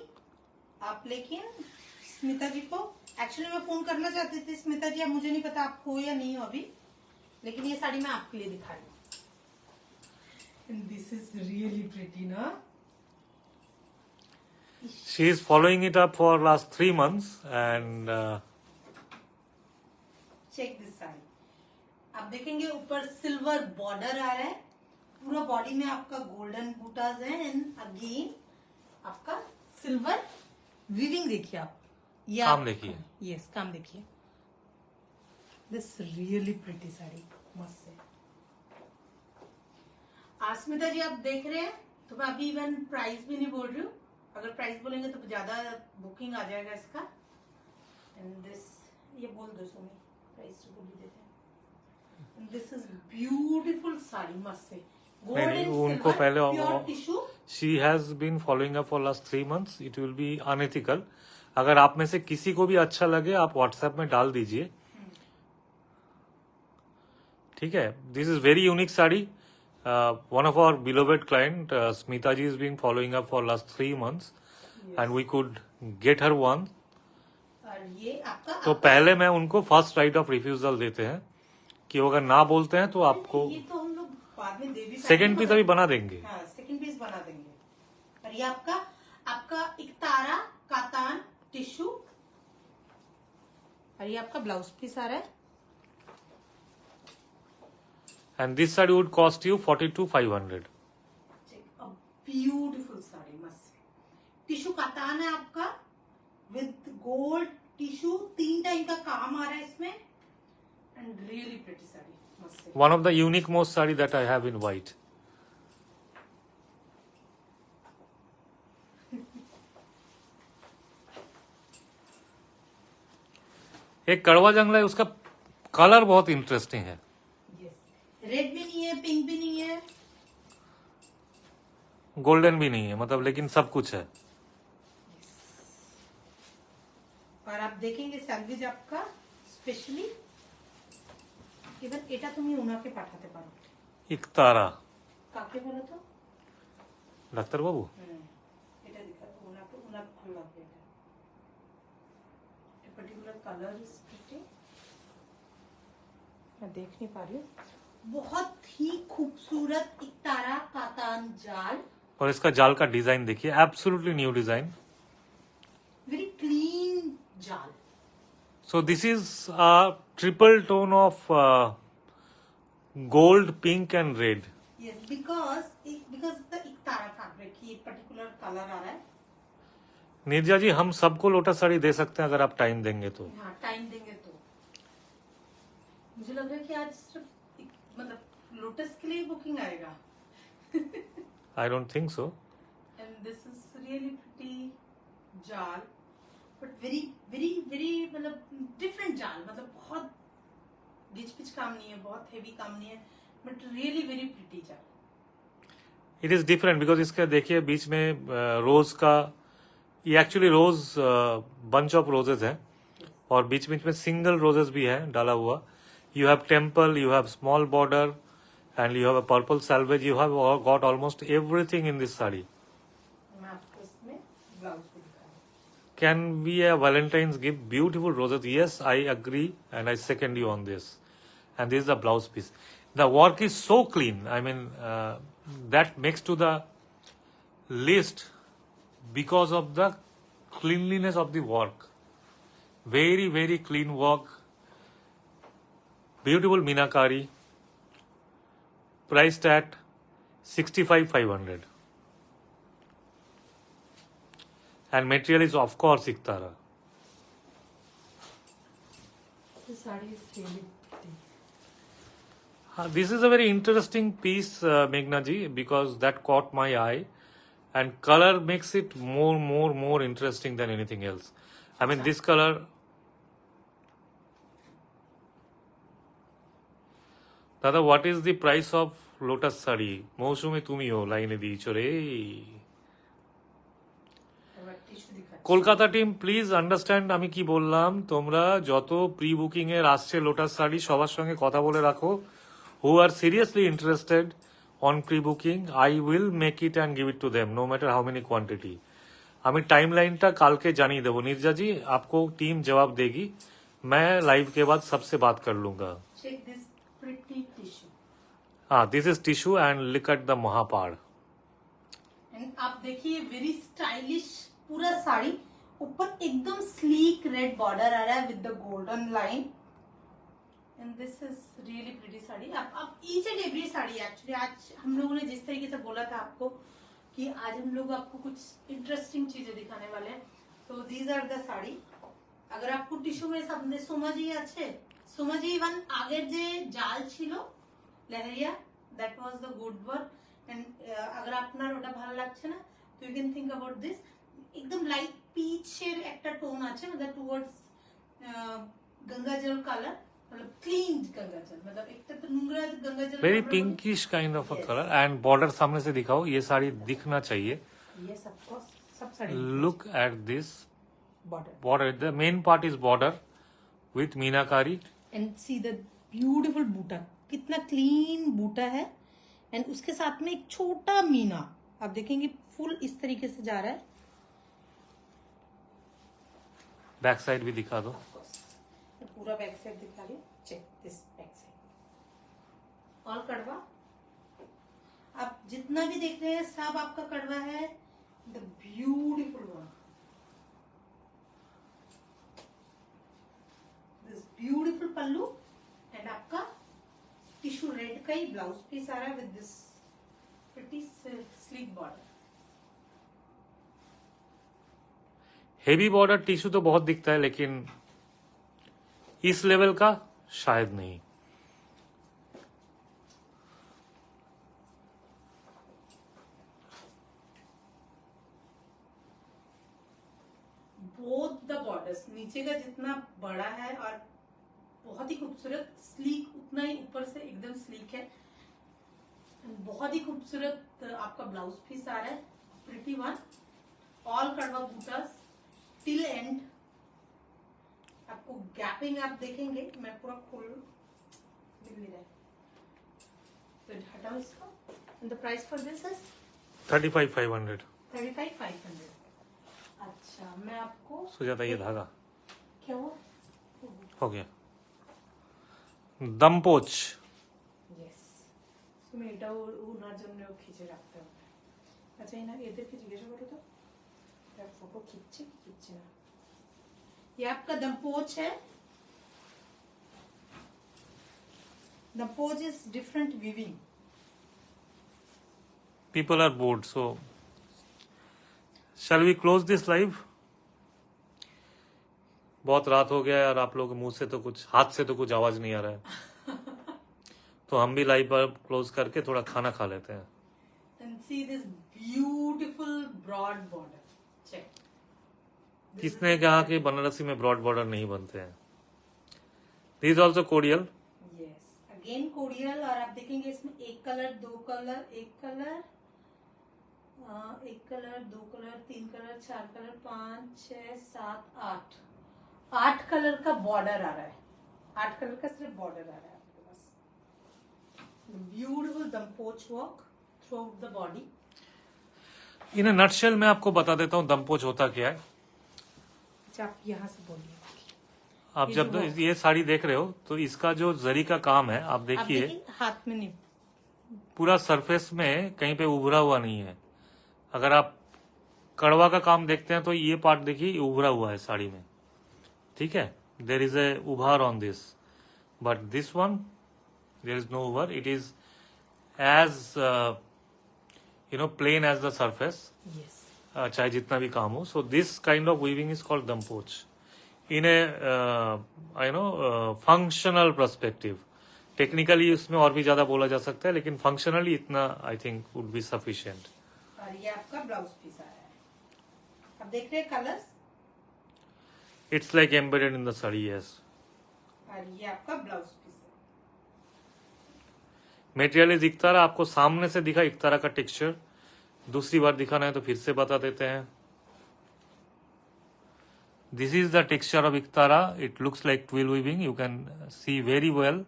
आप लेकिन स्मिता जी को, एक्चुअली मैं फोन करना चाहती थी स्मिता जी, अब मुझे नहीं पता आप हो या नहीं हो अभी, लेकिन ये साड़ी मैं आपके लिए दिखा रही हूँ। दिस इज रियली प्रिटी ना। She is following it up for last 3 months and check this sari, आप देखेंगे ऊपर सिल्वर बॉर्डर आ रहा है, पूरा बॉडी में आपका गोल्डन बूटाज है, एंड अगेन आपका सिल्वर वीविंग देखिए आप, ये काम देखिए। यस काम देखिए। दिस रियली प्रिटी साड़ी, मस्त है। आस्मिता जी आप देख रहे हैं, तो मैं अभी इवन प्राइस भी नहीं बोल रही हूँ, अगर प्राइस बोलेंगे तो ज्यादा बुकिंग आ जाएगा इसका। एंड दिस ये बोल दो सुमी, प्राइस तो बोल ही देते हैं। दिस इज ब्यूटीफुल साड़ी, मस्त है, गोल्ड एंड उनको पहले pure tissue. She has been following up for last 3 months। It will be unethical. अगर आप में से किसी को भी अच्छा लगे आप व्हाट्सएप में डाल दीजिए, ठीक है। This is very unique sari. One of our beloved client Smita ji is been following up for last 3 months and we could get her one. और ये आपका तो पहले मैं उनको फर्स्ट राइट ऑफ रिफ्यूजल देते हैं कि वो अगर ना बोलते हैं तो आपको ये तो हम लोग बाद में दे भी सेकेंड पीस अभी बना देंगे। हाँ सेकंड पीस बना देंगे। और ये आपका आपका इकतारा कातान टिश्यू, और ये आपका ब्लाउज पीस आ रहा है। And this sari would cost you 42,500। Beautiful sari, मस्त टिश्यू कातान है आपका विद गोल्ड टिश्यू, 3 टाइम का काम आ रहा है इसमें, एंड रियली प्रिटी साड़ी, मस्त है। One of the unique most sari that I have in white। एक कड़वा जंगला है, उसका कलर बहुत इंटरेस्टिंग है। रेड भी नहीं है, पिंक भी नहीं है, गोल्डन भी नहीं है, मतलब लेकिन सब कुछ है। और आप देखेंगे सैलविज आपका स्पेशली इवन এটা তুমি ওনাকে পাঠাতে পারো। इकतारा কাকে বলো তো? ডাক্তার বাবু এটা দিখা ওনাকে, ওনাকে ভালো লাগবে এটা। ये पर्टिकुलर कलर इज प्रिटी, मैं देख नहीं पा रही हूँ। बहुत ही खूबसूरत इकतारा कातान जाल, और इसका जाल का डिजाइन देखिए, absolutely new design. Very clean जाल। So this is a triple tone of gold, pink and red. Yes, because the iktara fabric ये पर्टिकुलर कलर आ रहा है। निर्जा जी हम सबको लोटस साड़ी दे सकते हैं अगर आप टाइम देंगे तो। हाँ टाइम देंगे तो। मुझे लग रहा है कि आज सिर्फ मतलब लोटस के लिए बुकिंग आएगा। I don't think so. And this is really pretty जाल, but very very very मतलब different जाल, मतलब बहुत गिच पिच काम नहीं है, बहुत हेवी काम नहीं है, but really very pretty जाल. It is different because इसका देखिए बीच में रोज का, ये actually rose bunch of roses है और बीच बीच में सिंगल रोजेस भी है डाला हुआ. You have temple, you have small border and you have a purple salvage. You have got almost everything in this sari. मैं आपको इसमें ब्लाउज भी दिखा रही हूँ. Can we a Valentine's give beautiful roses? Yes, I agree and I second you on this. And this is the blouse piece. The work is so clean. I mean, that makes to the list because of the cleanliness of the work. Very, very clean work. Beautiful Meenakari. Priced at 65,500. And material is of course Iktara. This sari is really pretty. This is a very interesting piece, Meghna ji, because that caught my eye, and color makes it more interesting than anything else. I mean, this color. Dada, what is the price of Lotus sari? Mousumi tumiyo line dicho re. Kolkata team please understand আমি কি বললাম. তোমরা যত pre booking এর আসছে lotus sari সবার সঙ্গে কথা বলে রাখো. Who are seriously interested on pre booking, I will make it and give it to them no matter how many quantity. আমি টাइम लाइनটা কালকে জানিয়ে দেবো. नीरजा जी आपको टीम जवाब देगी. मैं लाइव के बाद सबसे बात कर लूंगा. Check this pretty tissue. हाँ, this is tissue and look at the mahapar. And आप देखिए वेरी स्टाइलिश पूरा साड़ी, ऊपर एकदम स्लीक रेड बॉर्डर आ रहा है with the golden line. And this is really pretty sari. आप each and every sari actually आज हम लोगों ने जिस तरीके से बोला था आपको कि आज हम लोग आपको कुछ इंटरेस्टिंग चीजें दिखाने वाले हैं, तो दीज आर द साड़ी. अगर आपको टिश्यू में सब सुमाजी আছে, সুমাজি ইভান আগের যে জাল ছিল leheriya, that was the good work. And अगर আপনার ওটা ভালো লাগছে না, তো you can think about this. एकदम लाइट पीचের একটা টোন আছে, मतलब टुवर्ड्स गंगाजल कलर, मतलब क्लीन गंगाजल, मतलब একটা তো নোংরা गंगाजल. Very pinkish kind of a colour and border सामने से दिखाओ. ये साड़ी दिखना चाहिए. यस ऑफ कोर्स सब sari. Look at this border border. The main part is border with meenakari. And see the beautiful buta, कितना क्लीन बूटा है. एंड उसके साथ में एक छोटा मीना आप देखेंगे फुल इस तरीके से जा रहा है. बैक साइड भी दिखा दो. पूरा बैक साइड दिखा रही हूँ. Check this back side all kadwa. आप जितना भी देख रहे हैं सब आपका कड़वा है. The beautiful one, this beautiful pallu and आपका टिश्यू रेड का ही ब्लाउज पीस आ रहा है with this pretty sleek border. Heavy border tissue तो बहुत दिखता है लेकिन इस लेवल का शायद नहीं. बोथ द बॉर्डर्स नीचे का जितना बड़ा है और बहुत ही खूबसूरत स्लीक, उतना ही ऊपर से एकदम स्लीक है. बहुत ही खूबसूरत आपका ब्लाउज पीस आ रहा है. प्रिटी वन ऑल कड़वा बूटास टिल एंड. आपको गैपिंग आप देखेंगे, मैं पूरा खोल दिख नहीं रहा है तो हटाओ इसको. And the price for this is 35,500. 35,500. अच्छा मैं आपको सुजाता ये धागा क्या हुआ? हो गया. দমপোচ. ইয়েস, তুমি এটাও ওনার জন্য খিচে রাখতে হবে. আচ্ছা এই না এদেরকে জিজ্ঞাসা করো তো তার ফটো খিচছে কি খিচছে না. ये आपका दमपोच है. Dampoch is different weaving. People are bored, so shall we close this live? बहुत रात हो गया है और आप लोग मुंह से तो कुछ, हाथ से तो कुछ आवाज नहीं आ रहा है. तो हम भी लाइव पर क्लोज करके थोड़ा खाना खा लेते हैं. And see this beautiful broad border. Check. This is किसने कहा कि बनारसी में ब्रॉड बॉर्डर नहीं बनते हैं? This also cordial. yes. Again cordial. और आप देखेंगे इसमें एक कलर, दो कलर, एक कलर, एक कलर, दो कलर, तीन कलर, चार कलर, 5, 6, 7, 8. 8 कलर का बॉर्डर आ रहा है. 8 कलर का सिर्फ बॉर्डर आ रहा है आपके पास. Beautiful dampoch work throughout the body. In a nutshell मैं आपको बता देता हूँ दमपोच होता क्या है. अच्छा, आप यहाँ से बोलिए. आप ये जब जो ये साड़ी देख रहे हो तो इसका जो जरी का काम है आप आप देखिए, देखिए हाथ में नहीं. पूरा सरफेस में कहीं पे उभरा हुआ नहीं है. अगर आप कड़वा का काम देखते हैं तो ये पार्ट देखिए उभरा हुआ है साड़ी में. ठीक है, देर is a ubhar on this, but this one there is no ubhar. It is as plain as the surface, yes. चाहे जितना भी काम हो. So this kind of weaving is called dampoch in a functional perspective. Technically उसमें और भी ज्यादा बोला जा सकता है, लेकिन फंक्शनली इतना I think would be sufficient. और ये आपका ब्लाउज पीस आया है. आप देख रहे हैं colours. It's like embedded in the sari. Yes, और ये आपका ब्लाउज पीस है. Material is iktara. आपको सामने से दिखा इकतारा का टेक्सचर, दूसरी बार दिखाना है तो फिर से बता देते हैं. This is the texture of iktara. It looks like twill weaving. You can see very well.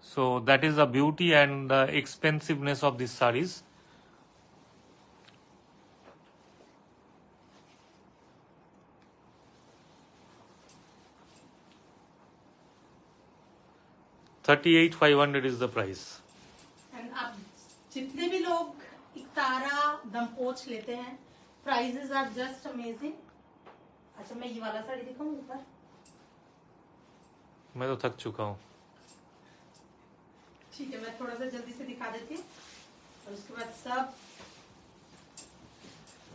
So that is the beauty and the expensiveness of this saris. $38,500 is the price. एंड आप जितने भी लोग इकतारा दमपोच लेते हैं, प्राइजेस आर जस्ट अमेजिंग. अच्छा, मैं ये वाला साड़ी दिखाऊं ऊपर. मैं तो थक चुका हूँ. ठीक है, मैं थोड़ा सा जल्दी से दिखा देती हूँ. और उसके बाद सब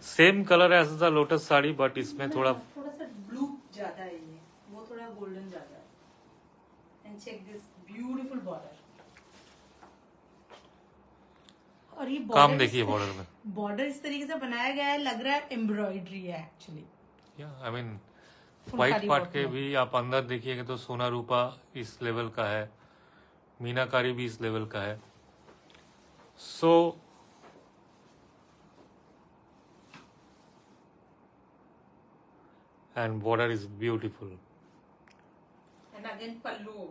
same colour as the lotus sari, but इसमें थोड़ा थोड़ा सा ब्लू ज्यादा है. ये वो थोड़ा गोल्डन ज्यादा है. And check this beautiful border. और ये काम देखिए बॉर्डर में. बॉर्डर इस तरीके से बनाया गया है, लग रहा है एम्ब्रॉयडरी है actually. I mean Phulkari white part work के में. भी आप अंदर देखिएगा तो सोना रूपा इस लेवल का है, मीनाकारी भी इस लेवल का है. So and border is beautiful. And again pallu.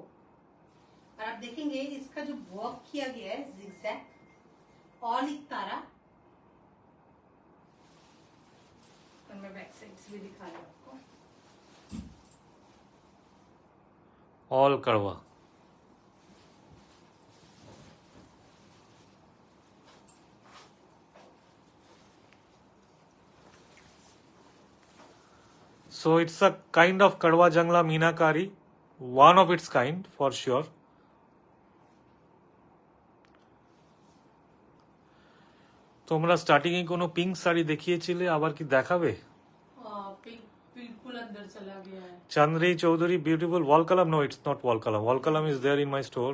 और आप देखेंगे इसका जो वर्क किया गया है जिगजैग ऑल इकतारा. और मैं बैक साइड से भी दिखा रही हूँ आपको. ऑल कड़वा. So it's a kind of Kadwa Jangla Meenakari, one of its kind for sure. তোমরা স্টার্টিং এ কোনো পিঙ্ক শাড়ি দেখিয়েছিলে, আবার কি দেখাবে? बिल्कुल अंदर चला गया है. Chandri Chaudhary, beautiful wall column. No, it's not wall column. Wall column is there in my store.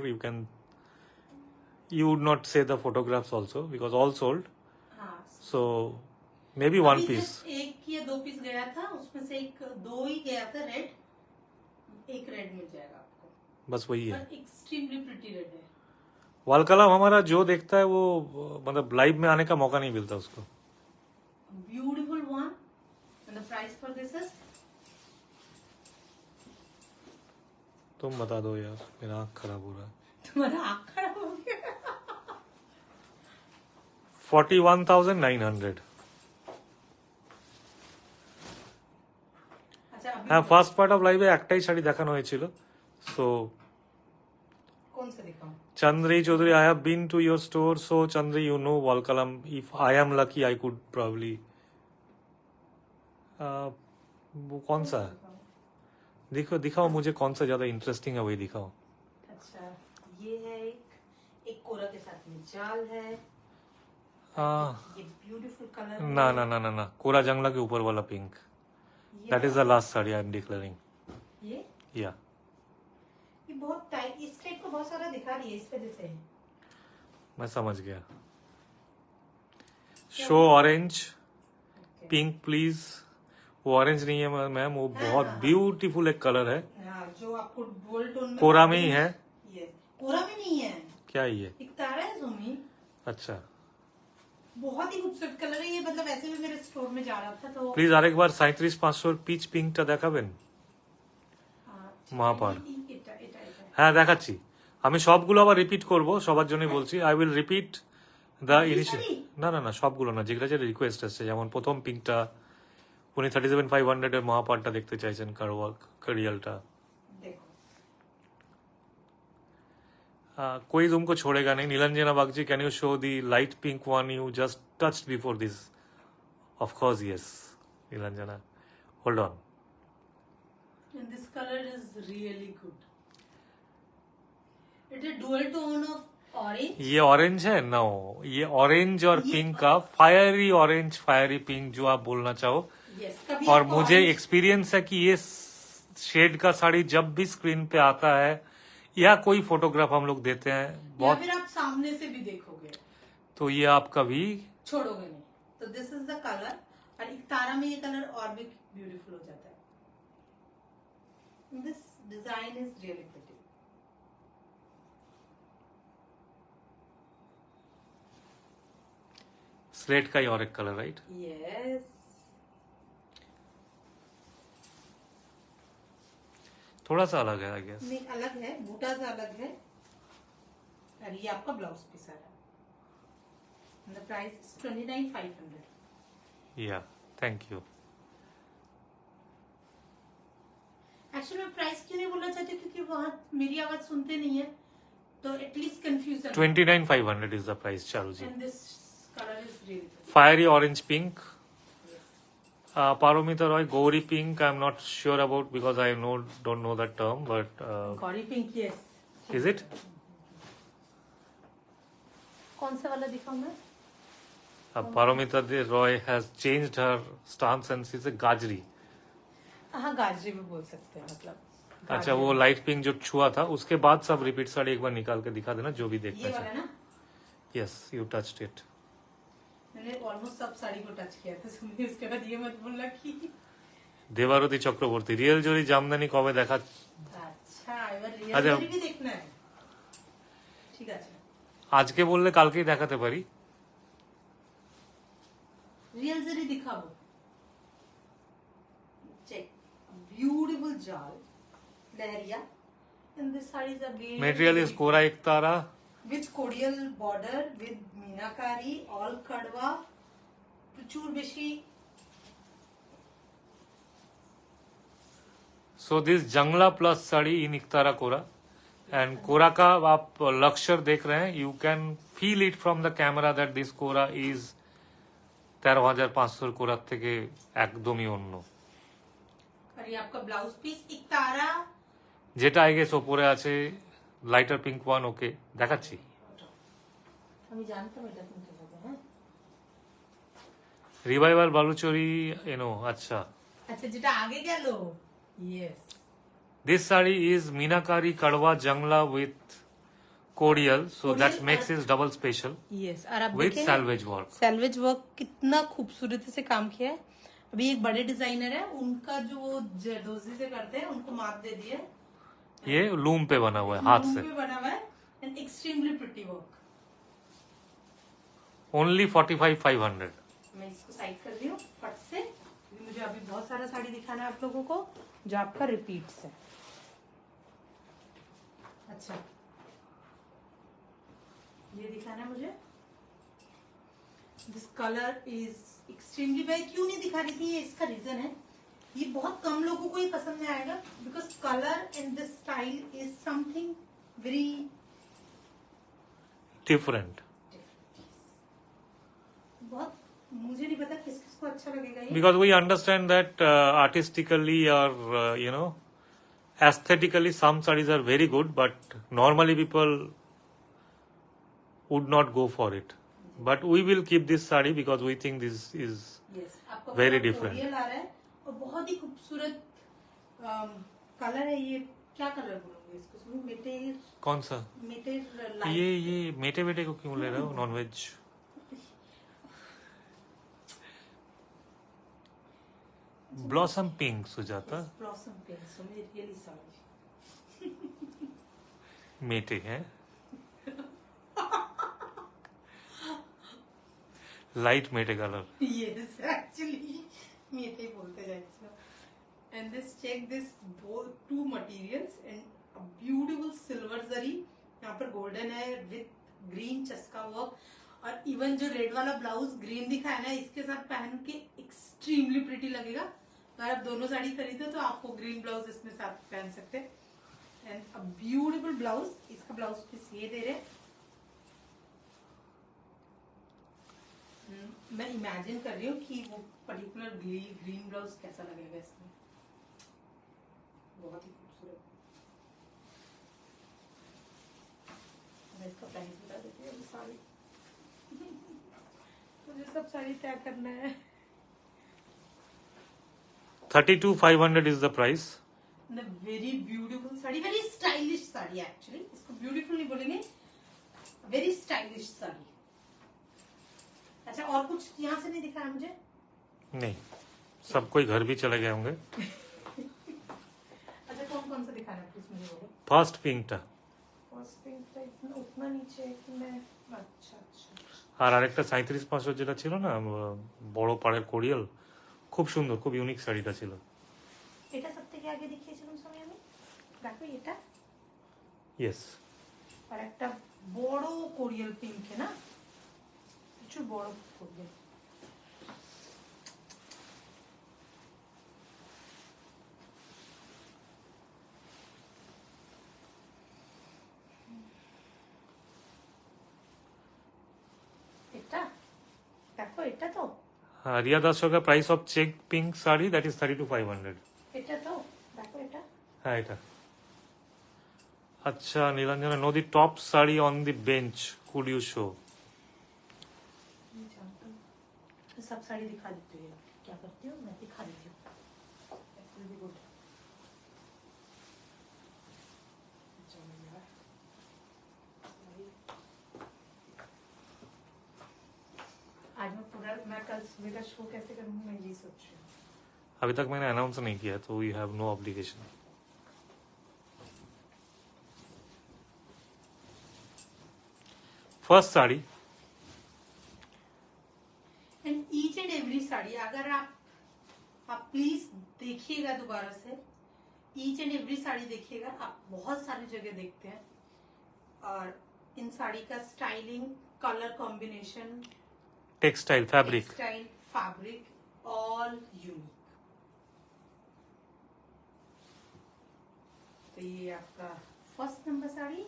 You would not say the photographs also because all sold. हाँ. So maybe one अभी piece. just एक या दो piece गया था, उसमें से एक दो ही गया था रेड. एक रेड मिल जाएगा आपको. बस वही है. पर एक्सट्रीमली प्रिटी रेड है. वॉल कलम हमारा जो देखता है वो मतलब लाइव में आने का मौका नहीं मिलता उसको. Beautiful one. And the price for this is. तुम बता दो यार, मेरा आँख खराब हो रहा है. तुम्हारा आँख खराब हो गया. 41,900. अच्छा, अभी হ্যাঁ, ফার্স্ট পার্ট অফ লাইভে একটাই শাড়ি দেখানো হয়েছিল. সো कौन सा दिखाऊं? Chandri Chaudhary, I have been to your store. So Chandri, you know wall column. If I am lucky, I could probably. वो कौन सा है? दिखाओ मुझे कौन सा ज्यादा इंटरेस्टिंग है वही दिखाओ. अच्छा, ये है एक कोरा के साथ में जाल है. ये ब्यूटीफुल कलर. ना कोरा जंगला के ऊपर वाला pink. That is the last sari I am declaring. ये या ये बहुत टाइट, इस टाइप को बहुत सारा दिखा रही है, इस वजह से. मैं समझ गया. Show orange pink please. वो ऑरेंज नहीं है मैम, वो बहुत ब्यूटीफुल एक कलर है। हाँ, जो आपको डुअल टोन में कोरा में ही है। Yes. कोरा में नहीं है, क्या ये? इकतारा है सुमी। अच्छा, बहुत ही खूबसूरत कलर है ये, मतलब ऐसे भी मेरे स्टोर में जा रहा था तो প্লিজ আরেকবার 37,500 পিচ পিঙ্কটা দেখাবেন মহাপাড়। এটা এটা এটা হ্যাঁ দেখাচ্ছি, আমি সবগুলো আবার রিপিট করব, সবার জন্যই বলছি। I will repeat the initial. না না না, সবগুলো না, যেগুলো যে রিকোয়েস্ট আসছে, যেমন প্রথম পিঙ্কটা উনি 37,500 এর মহাপাড়টা দেখতে চাইছেন, কারিয়ালটা। देखो कोई तुमको छोड़ेगा नहीं। Nilanjana Bagchi, can you show the light pink one you just touched before this? Of course yes Nilanjana, hold on. and this color is really good. It's a dual tone of orange. ये ऑरेंज है? नो, ये orange और pink का fiery orange fiery pink जो आप बोलना चाहो। Yes, कभी और आपको मुझे orange- एक्सपीरियंस है कि ये शेड का साड़ी जब भी स्क्रीन पे आता है या कोई फोटोग्राफ हम लोग देते हैं या बहुत, फिर आप सामने से भी देखोगे तो ये आप कभी छोड़ोगे नहीं। तो दिस इज द कलर, और इकतारा में ये कलर और भी ब्यूटीफुल हो जाता है। This design is really pretty. Slate का ही और एक कलर, राइट? यस, थोड़ा सा अलग है आई गेस। नहीं अलग है, बूटा सा अलग है। और ये आपका ब्लाउज पीस आ रहा है। The price is 29,500। या थैंक यू। एक्चुअली मैं प्राइस क्यों नहीं बोलना चाहती, क्योंकि वहाँ मेरी आवाज सुनते नहीं है, तो at least confusion. 29,500 is the price Charu ji. And this colour is really fiery orange pink. Paromita Roy, Gauri pink, I'm not sure about because I don't know that term, but Gauri pink. Yes, is it? कौन सा वाला दिखाऊं मैं? Paromita Roy has changed her stance and she's a Gajri. हाँ, गाजरी भी बोल सकते हैं, मतलब अच्छा, वो लाइट पिंक जो छुआ था उसके बाद सब रिपीट साड़ी एक बार निकाल के दिखा देना जो भी देखना ये वाला चाहे। ना, यस यू टच्ड इट। मैंने ऑलमोस्ट सब साड़ी को टच किया था सुनिए, उसके बाद ये मत बोलना कि देवारती चक्रवर्ती, रियल जोड़ी जामदानी कबे देखा? अच्छा এবার রিয়েল আচ্ছা। জরি भी देखना है। ঠিক আছে, আজকে বললে কালকেই দেখাতে পারি। রিয়েল জরি दिखाबो। Check, beautiful jaal lehariya, and this sari is again Material is kora ektara. with korial border with meenakari, all kadwa, प्रचुर बेशी। So this jangla plus sari in iktara kora and kora का आप लक्ष्य देख रहे हैं, you can feel it from the camera that this kora is 13,500 kora থেকে একদমই অন্য। और ये आपका ब्लाउज पीस इकतारा। যেটা আই গেস ওপরে আছে লাইটার পিঙ্ক ওয়ান, ওকে দেখাচ্ছি। আমি জানতাম এটা কিনতে হবে। হ্যাঁ, রিভাইভাল বালুচরি এনো। আচ্ছা, আচ্ছা, যেটা আগে গেল। Yes, this sari is meenakari kadwa jangla with korial, so that makes is double special yes. और आप विथ देखें सैल्वेज वर्क। सैल्वेज वर्क कितना खूबसूरती से काम किया है। अभी एक बड़े डिजाइनर है, उनका जो वो जरदोजी से करते हैं, उनको माप दे दिया। ये लूम पे बना हुआ है हाथ से। पे बना हुआ है and extremely pretty work. Only 45,500। मैं इसको साइड कर रही हूँ फट से, क्योंकि मुझे अभी बहुत सारा साड़ी दिखाना है आप लोगों को जो आपका रिपीट्स है। अच्छा, ये दिखाना है मुझे। दिस कलर इज एक्सट्रीमली, मैं क्यों नहीं दिखा रही थी, ये इसका रीजन है, ये बहुत कम लोगों को ही पसंद में आएगा, because colour in this style is something very different. बहुत, मुझे नहीं पता किस किस को अच्छा लगेगा ये। Because we understand that artistically or you know aesthetically some sarees are very good, but normally people would not go for it. But we will keep this saree because we think this is Yes, आपका very पूरा different. Chorial आ रहा है और बहुत ही खूबसूरत colour है ये। क्या कलर बोलूंगी इसको, सुनो, मेटेर कौन सा? मेटेर लाइट। ये मेटे बेटे को क्यों ले रहे हो? नॉनवेज blossom pink Sujata blossom pink, so मैं रियली सॉरी। मेटे है लाइट मेटे कलर Yes, actually, मेटे बोलते जाए इसको। And this check this two materials and a beautiful silver zari, यहाँ पर गोल्डन है with green चस्का वर्क, और इवन जो रेड वाला ब्लाउज ग्रीन दिखाया ना, इसके साथ पहन के एक्सट्रीमली प्रिटी लगेगा। अगर आप दोनों साड़ी खरीदो तो आपको ग्रीन ब्लाउज इसमें साथ पहन सकते हैं। एंड अ ब्यूटीफुल ब्लाउज, इसका ब्लाउज पीस ये दे रहे। मैं इमेजिन कर रही हूँ कि वो पर्टिकुलर ग्रीन ब्लाउज कैसा लगेगा इसमें, बहुत ही खूबसूरत। मैं इसका प्राइस बता देती हूँ। साड़ी मुझे सब साड़ी तय करना है। 32,500 is the price. Very beautiful sari, very stylish sari actually, इसको ब्यूटीफुल नहीं बोलेंगे, वेरी स्टाइलिश साड़ी। अच्छा, और कुछ यहाँ से नहीं दिखाया मुझे? नहीं, सब कोई घर भी चले गए होंगे। अच्छा, कौन कौन सा दिखाना है प्लीज मुझे बोलो। फास्ट पिंक टा फर्स्ट पिंक तो इतना उतना नीचे है कि मैं, अच्छा अच्छा আর আরেকটা 37,500 যেটা ছিল না বড় পাড়ের কোরিয়াল, খুব সুন্দর, খুব ইউনিক শাড়িটা ছিল। এটা সব থেকে আগে দেখিয়েছিলাম সময় আমি, দেখো এটা, ইয়েস। আর একটা বড় কোরিয়াল পিঙ্ক है ना, কিছু বড় কোরিয়াল। এটা দেখো, এটা তো, হ্যাঁ, Riya Das Sarkar price of check pink sari that is 32,500। এটা তো দেখো, এটা হ্যাঁ এটা। अच्छा Nilanjana no the top sari on the bench could you show. नहीं जानता हूँ। सब साड़ी दिखा देती हूँ, क्या करती हूँ मैं, दिखा देती हूँ। Really good. चलो यार, आज मैं कल सुबह का शो कैसे करूँ, मैं ये सोच रही हूँ। अभी तक मैंने अनाउंस नहीं किया तो we have no obligation. First sari and each and every sari, अगर आप प्लीज देखिएगा दोबारा से, ईच एंड एवरी साड़ी देखिएगा। आप बहुत सारी जगह देखते हैं, और इन साड़ी का styling, colour combination, textile fabric all unique. तो ये आपका फर्स्ट नंबर साड़ी,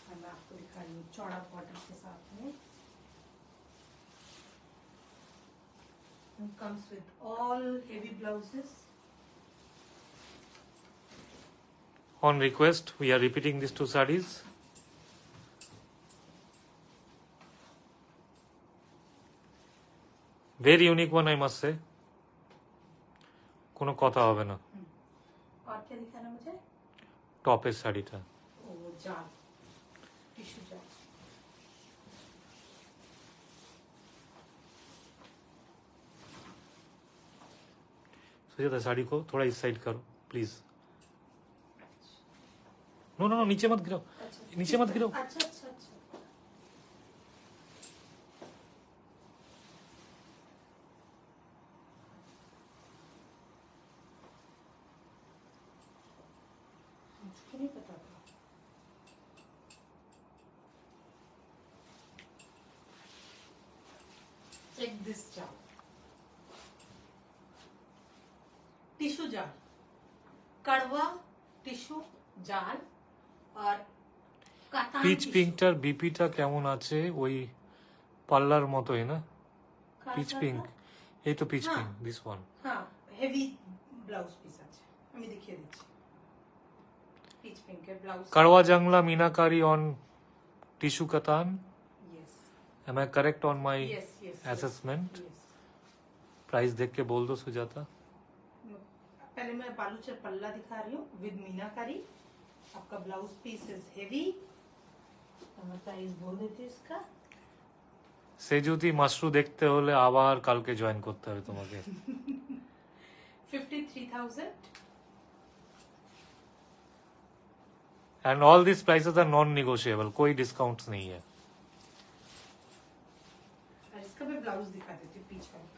और मैं आपको दिखा रही हूँ चौड़ा बॉर्डर के साथ में। It comes with all heavy blouses. On request we are repeating these two sarees. Very unique one I must say. কোনো কথা হবে না। और क्या दिखाना मुझे? টপের শাড়িটা ओ जाल, टिश्यू जाल। सुजाता साड़ी को थोड़ा इस साइड करो प्लीज। नो नो नो, नीचे मत गिराओ, नीचे मत गिराओ। अच्छा अच्छा अच्छा, मुझको नहीं पता था। चेक दिस जाल, टिश्यू जाल, कड़वा टिश्यू जाल, और कातान পিচ टिश्यू। পিঙ্কটার বিপিটা কেমন আছে? ওই পাল্লার মতোই না? পিচ কাতান পিঙ্ক, এই তো পিচ হ্যাঁ। Pink, this one. হ্যাঁ, হেভি ব্লাউজ পিস আছে, আমি দেখিয়ে দিচ্ছি। পিচ পিঙ্কের blouse. Kadwa jangla meenakari on tissue katan. Yes Am I correct on my yes yes assessment? Yes. Price देख के बोल दो सुजाता। पहले मैं बालूचर पल्ला दिखा रही हूँ विद मीनाकारी। आपका ब्लाउज पीस इज हेवी, तो मैं प्राइस बोल देती हूँ इसका। সেজুতি মাশরু দেখতে হলে আবার কালকে জয়েন করতে হবে তোমাকে। 53,000. And all these prices are non-negotiable. कोई discounts नहीं है. और इसका मैं ब्लाउज दिखा देती हूँ पीच वाला.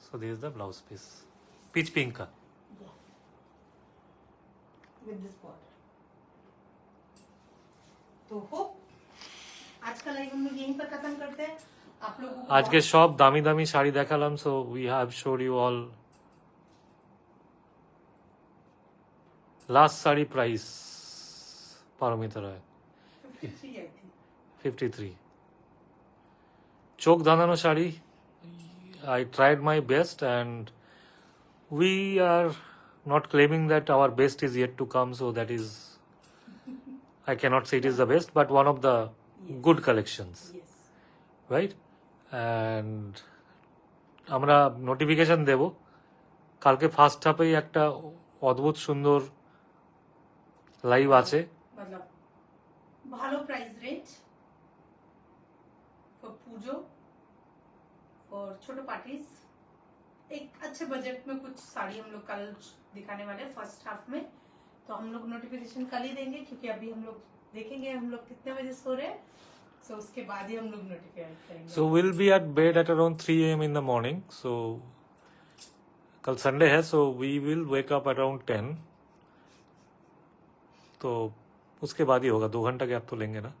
So this is the blouse piece. Peach pink का. With this border. तो हो आज का लाइव हम लोग यहीं पर खत्म करते हैं. आप लोगों को आज के शॉप दामी दामी শাড়ি দেখালাম. So we have showed you all. Last sari price Paromita রায় 53 आई थी. 53. চোখ ধাঁধানো sari. I tried my best and we are not claiming that our best is yet to come, so that is, I cannot say it is the best, but one of the good collections, Yes. right? And আমরা notification দেব কালকে first হাফেই একটা অদ্ভুত সুন্দর live আছে. मतलब ভালো price range for पूजो और छोटे पार्टीज. एक अच्छे बजट में कुछ साड़ी हम लोग कल दिखाने वाले हैं फर्स्ट हाफ में. तो हम लोग नोटिफिकेशन कल ही देंगे क्योंकि अभी हम लोग देखेंगे हम लोग कितने बजे सो रहे हैं. सो उसके बाद ही हम लोग नोटिफाई करेंगे. So we'll be at bed at around 3 a.m. in the morning. So कल संडे है, so we will wake up around 10. तो उसके बाद ही होगा. 2 घंटा गैप तो लेंगे ना.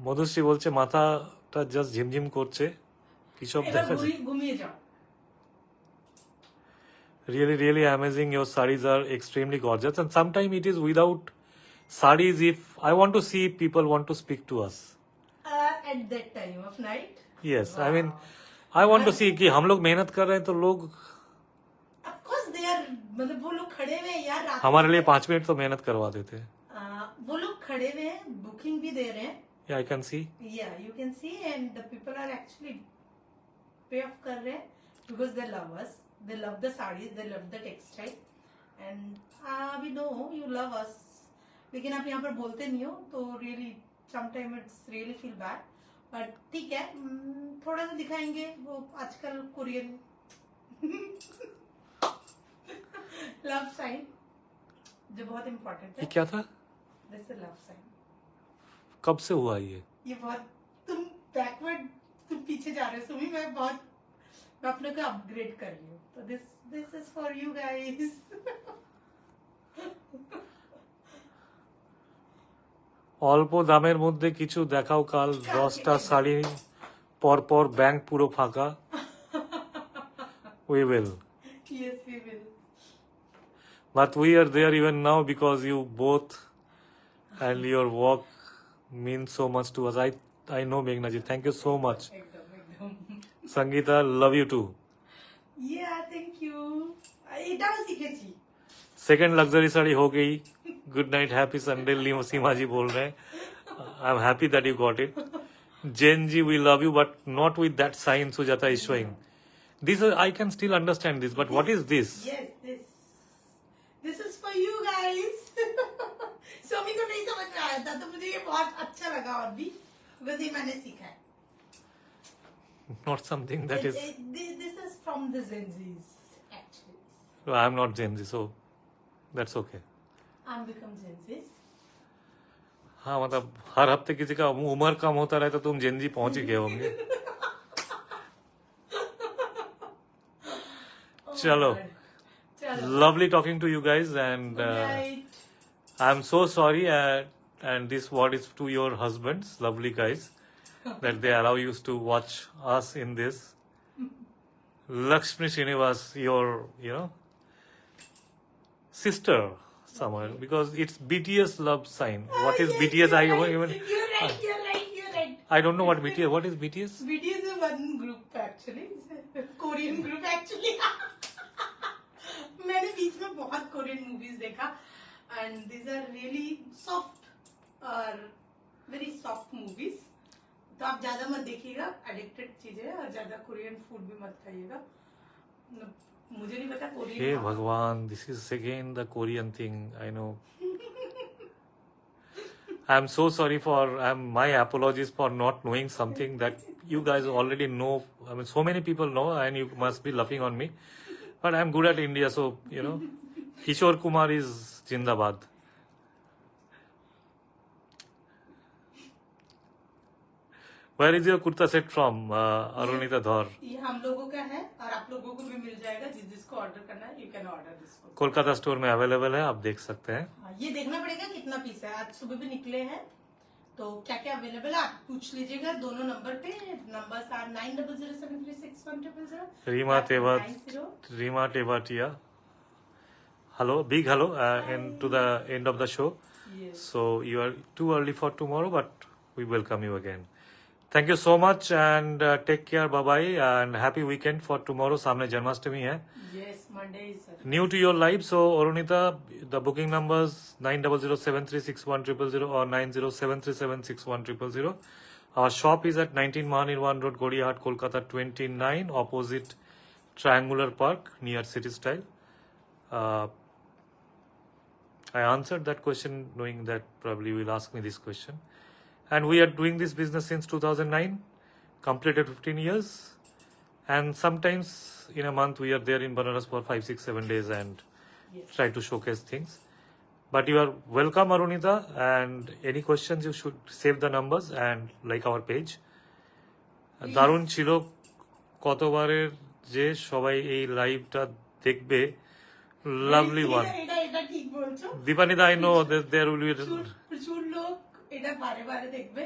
মধুশ্রী বলছে মাথাটা জাস্ট ঝিমঝিম করছে. কি সব এবার দেখা যায়. ঘুমিয়ে যাও. Really, really amazing. Your sarees are extremely gorgeous. And sometimes it is without sarees. If I want to see, people want to speak to us. At that time of night. Yes, I mean, I want to see कि हम लोग मेहनत कर रहे हैं तो लोग Of course they are मतलब वो लोग खड़े हुए हैं यार रात हमारे लिए 5 मिनट तो मेहनत करवा देते हैं. वो लोग खड़े हुए हैं बुकिंग भी दे रहे हैं. Yeah, I can see. Yeah, you can see and the people are actually pay off कर रहे हैं because they love us. They love the sarees, they love the textile and we know you love us. लेकिन आप यहाँ पर बोलते नहीं हो तो really sometimes it's really feel bad. But ठीक है थोड़ा सा दिखाएंगे वो आजकल कोरियन लव साइन जो बहुत इम्पोर्टेंट ये है. क्या था? This is love sign. कब से हुआ ये? ये बहुत तुम बैकवर्ड तुम पीछे जा रहे हो सुमी. मैं अपने को अपग्रेड कर रही हूँ. तो this is for you guys. অল্প দামের মধ্যে কিছু দেখাও কাল. 10টা শাড়ি পর পর ব্যাংক পুরো ফাঁকা. We will. Yes, we will. But we are there even now because you both and your work means so much to us. I know Meghna ji. Thank you so much. एकदम. Sangeeta, love you too. Yeah, thank you. এটাও শিখেছি. Second luxury sari हो गई. Good night, happy Sunday. Seema ji बोल रहे हैं. I am happy that you got it. Jen ji, we love you, but not with that sign Sujata is showing. This I can still understand this, but what is this? Yes, this is for you guys. Somi को नहीं समझ में आया था तो मुझे ये बहुत अच्छा लगा और भी because ये मैंने सीखा है. Not something that is. This is from the Gen Zs actually. I am not Gen Z, so that's okay. I'm become Gen Zs. हाँ मतलब हर हफ्ते किसी का उम्र कम होता रहे तो तुम Gen Z पहुंच ही गए होंगे. चलो. चलो. Lovely talking to you guys, and Good night. I'm so sorry, and this word is to your husbands, lovely guys, that they allow you to watch us in this. Lakshmi Srinivas, your, sister somewhere, because it's BTS love sign. What is Yes, BTS? you're I right. even, You're right. I don't know what BTS. What is BTS? BTS is one group actually. Korean group actually. मैंने बीच में बहुत Korean movies देखा and these are really soft और very soft movies. तो आप ज्यादा मत देखिएगा. एडिक्टेड चीजें और ज्यादा कोरियन फूड भी मत खाइएगा. मुझे नहीं पता Korean. Hey Bhagwan, this is again the Korean thing. I know. I'm so sorry for my apologies for not knowing something that you guys already know. I mean, so many people know, and you must be laughing on me. But I'm good at India, so Kishore Kumar is Jindabad. Where is your kurta set from, Arunita Dhar? ये हम लोगों का है और आप लोगों को भी मिल जाएगा, जिसको ऑर्डर करना है, you can order this. Kolkata store में अवेलेबल है, आप देख सकते हैं। ये देखना पड़ेगा कितना पीस है, आज सुबह भी निकले हैं तो क्या क्या अवेलेबल है आप पूछ लीजिएगा दोनों नंबर पे। Numbers are 9007361000। Rima Tevatia. Hello, big hello, and to the end of the show. Yes. So you are too early for tomorrow, but we welcome you again. Thank you so much and take care. Bye bye and happy weekend for tomorrow. सामने जन्माष्टमी है. Yes, Monday is New to your life, so Arunita, the booking numbers 9007361000 or 9073761000. Our shop is at 19 Mahanirwan Road, Godihat, Kolkata 29, opposite Triangular Park near City Style. I answered that question knowing that probably you will ask me this question. And we are doing this business since 2009, completed 15 years. And sometimes in a month we are there in Banaras for 5, 6, 7 days and try to showcase things. But you are welcome, Arunita, and any questions you should save the numbers and like our page. দারুণ ছিল কতবারের যে সবাই এই লাইভটা দেখবে। Lovely one এটা ঠিক বলছো দীপানিদা, I know there will be প্রচুর লোক এটা বারে বারে দেখবে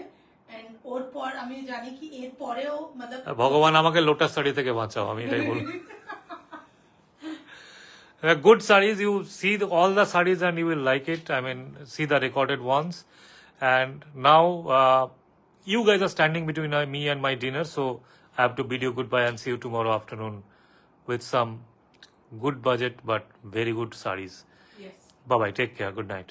এন্ড ওর পর আমি জানি কি এর পরেও मतलब ভগবান আমাকে লোটাস শাড়ি থেকে বাঁচাও, আমি এটাই বলবো। Good sarees, you see all the sarees and you will like it. I mean, see the recorded ones. And now you guys are standing between me and my dinner, so I have to bid you goodbye and see you tomorrow afternoon with some good budget but very good sarees. Yes. Bye bye, take care, good night.